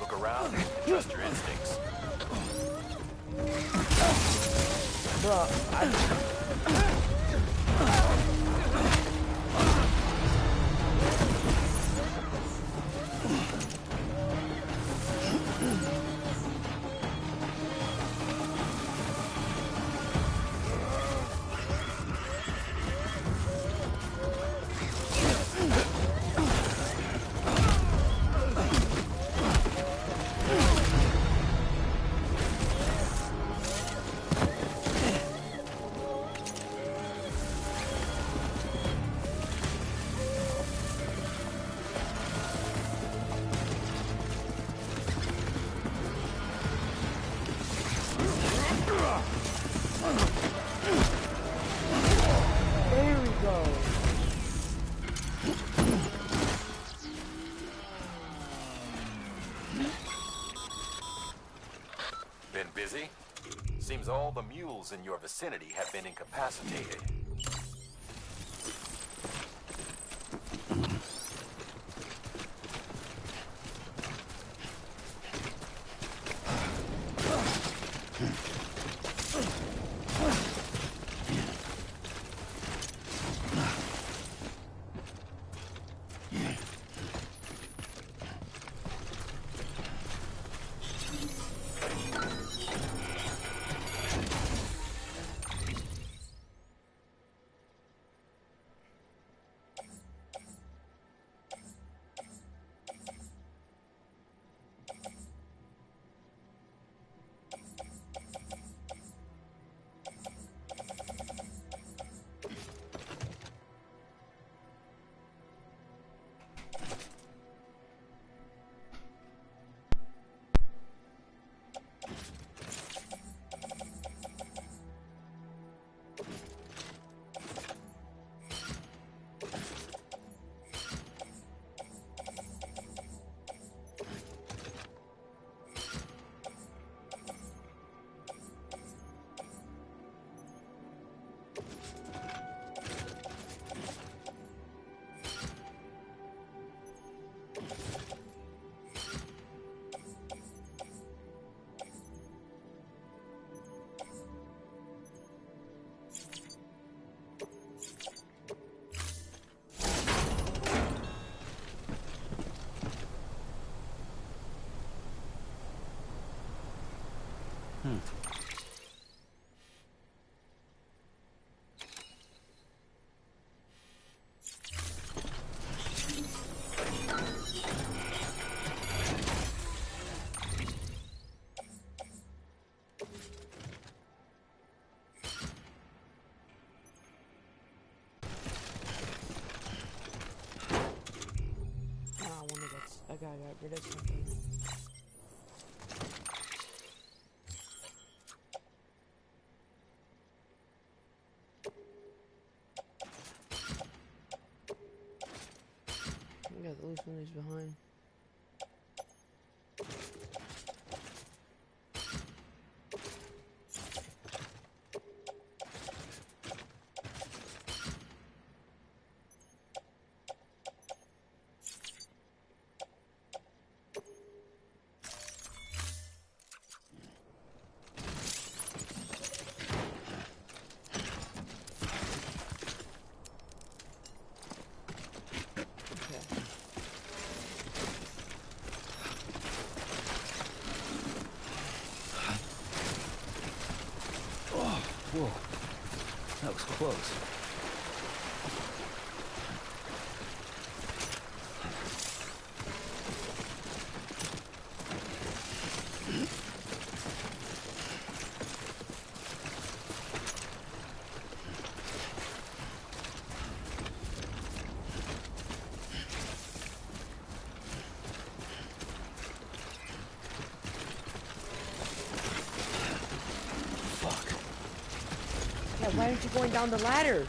Look around and trust your instincts. Bro, There we go. Been busy? Seems all the mules in your vicinity have been incapacitated. I got rid of something. I got the loose one behind. Whoa, that was close. Why aren't you going down the ladder?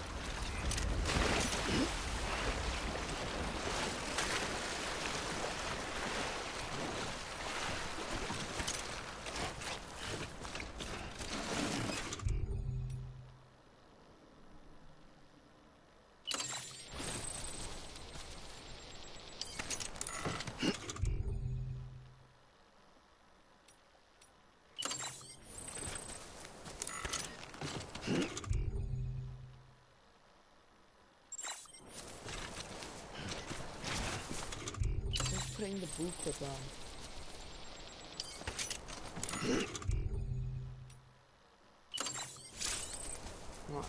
Putting the boot clip on.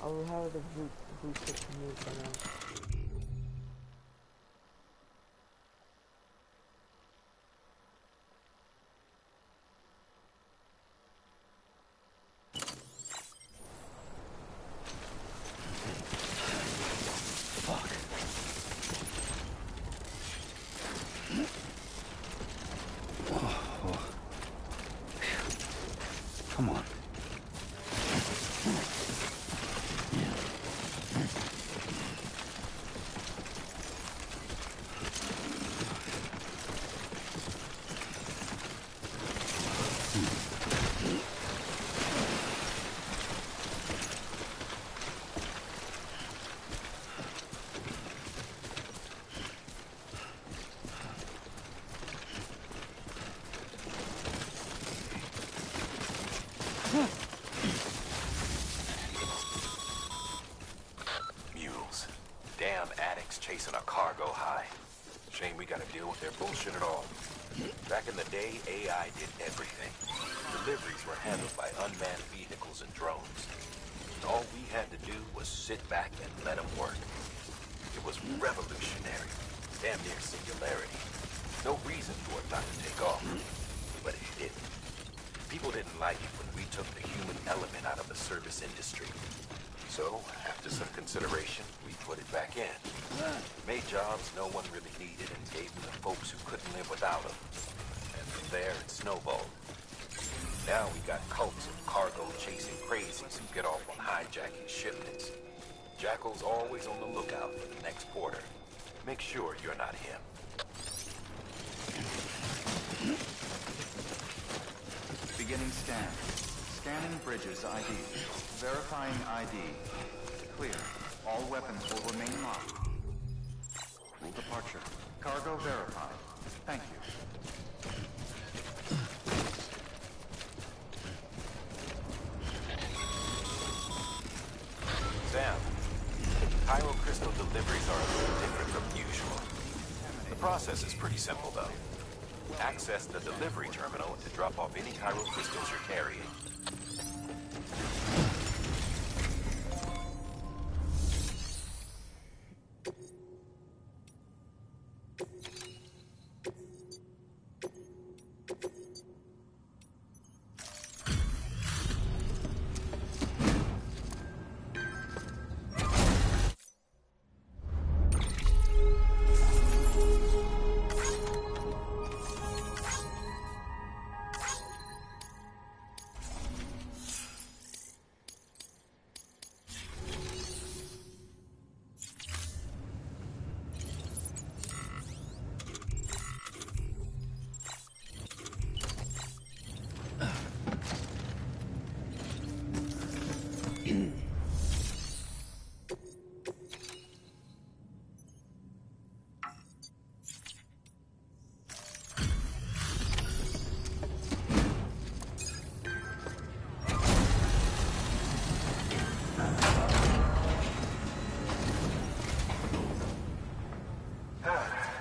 I'll have the boot clip removed by now. Come on. I did everything. Deliveries were handled by unmanned vehicles and drones. All we had to do was sit back and let them work. It was revolutionary, damn near singularity. No reason for it not to take off, but it didn't. People didn't like it when we took the human element out of the service industry. So, after some consideration, we put it back in. Made jobs no one really needed and gave them to folks who couldn't live without them. And from there, it snowballed. Now we got cults of cargo-chasing crazies who get off on hijacking shipments. Jackal's always on the lookout for the next porter. Make sure you're not him. Beginning scan. Scanning Bridges ID. Verifying ID. Clear. All weapons will remain locked. Rule departure. Cargo verified. Thank you. Sam, Pyro crystal deliveries are a little different from usual. The process is pretty simple, though. Access the delivery terminal to drop off any Pyro crystals you're carrying.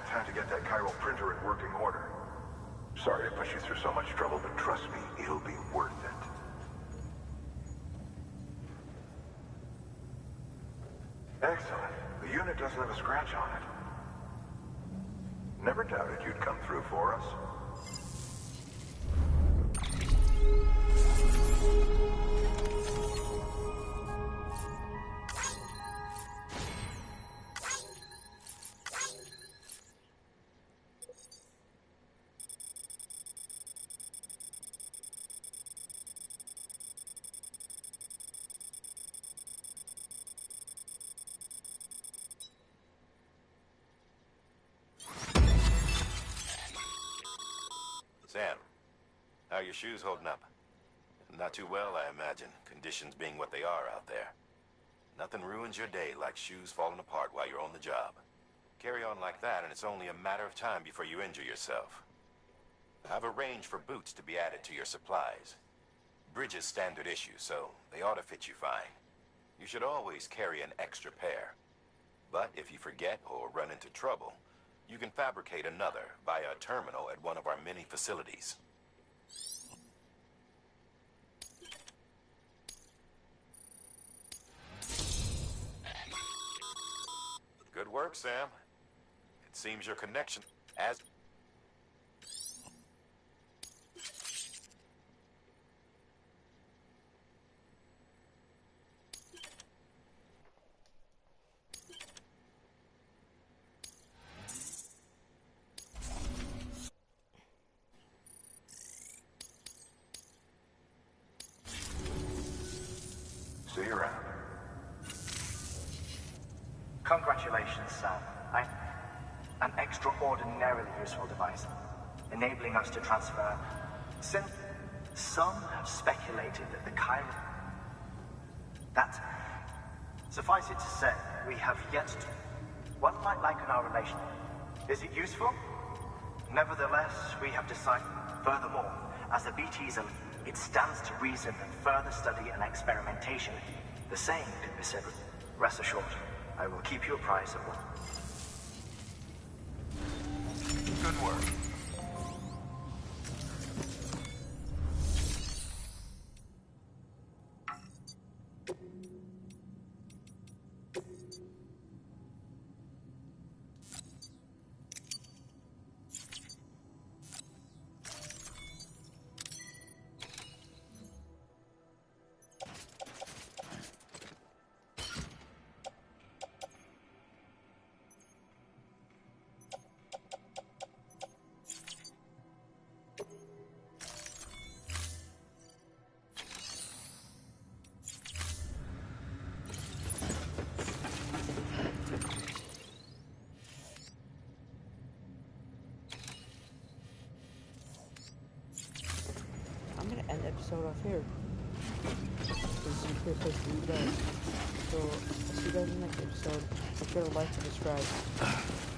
Time to get that chiral printer in working order. Sorry to push you through so much trouble, but trust me, it'll be worth it. Excellent. The unit doesn't have a scratch on it. Never doubted you'd come through for us. Sam, how are your shoes holding up? Not too well, I imagine, conditions being what they are out there. Nothing ruins your day like shoes falling apart while you're on the job. Carry on like that, and it's only a matter of time before you injure yourself. I've arranged for boots to be added to your supplies. Bridges standard issue, so they ought to fit you fine. You should always carry an extra pair. But if you forget or run into trouble, you can fabricate another via a terminal at one of our many facilities. Good work, Sam. It seems your connection as... See you around. Congratulations, Sam. An extraordinarily useful device, enabling us to transfer. Since some have speculated that the chiral... That, suffice it to say, we have yet to... One might liken our relation. Is it useful? Nevertheless, we have decided... Furthermore, as the BTs, it stands to reason that further study and experimentation, the same can be said. Rest assured, I will keep you apprised of what... Good work. episode off here. This is a great place to leave it out. So, I'll see you guys in the next episode. Make sure to like and subscribe.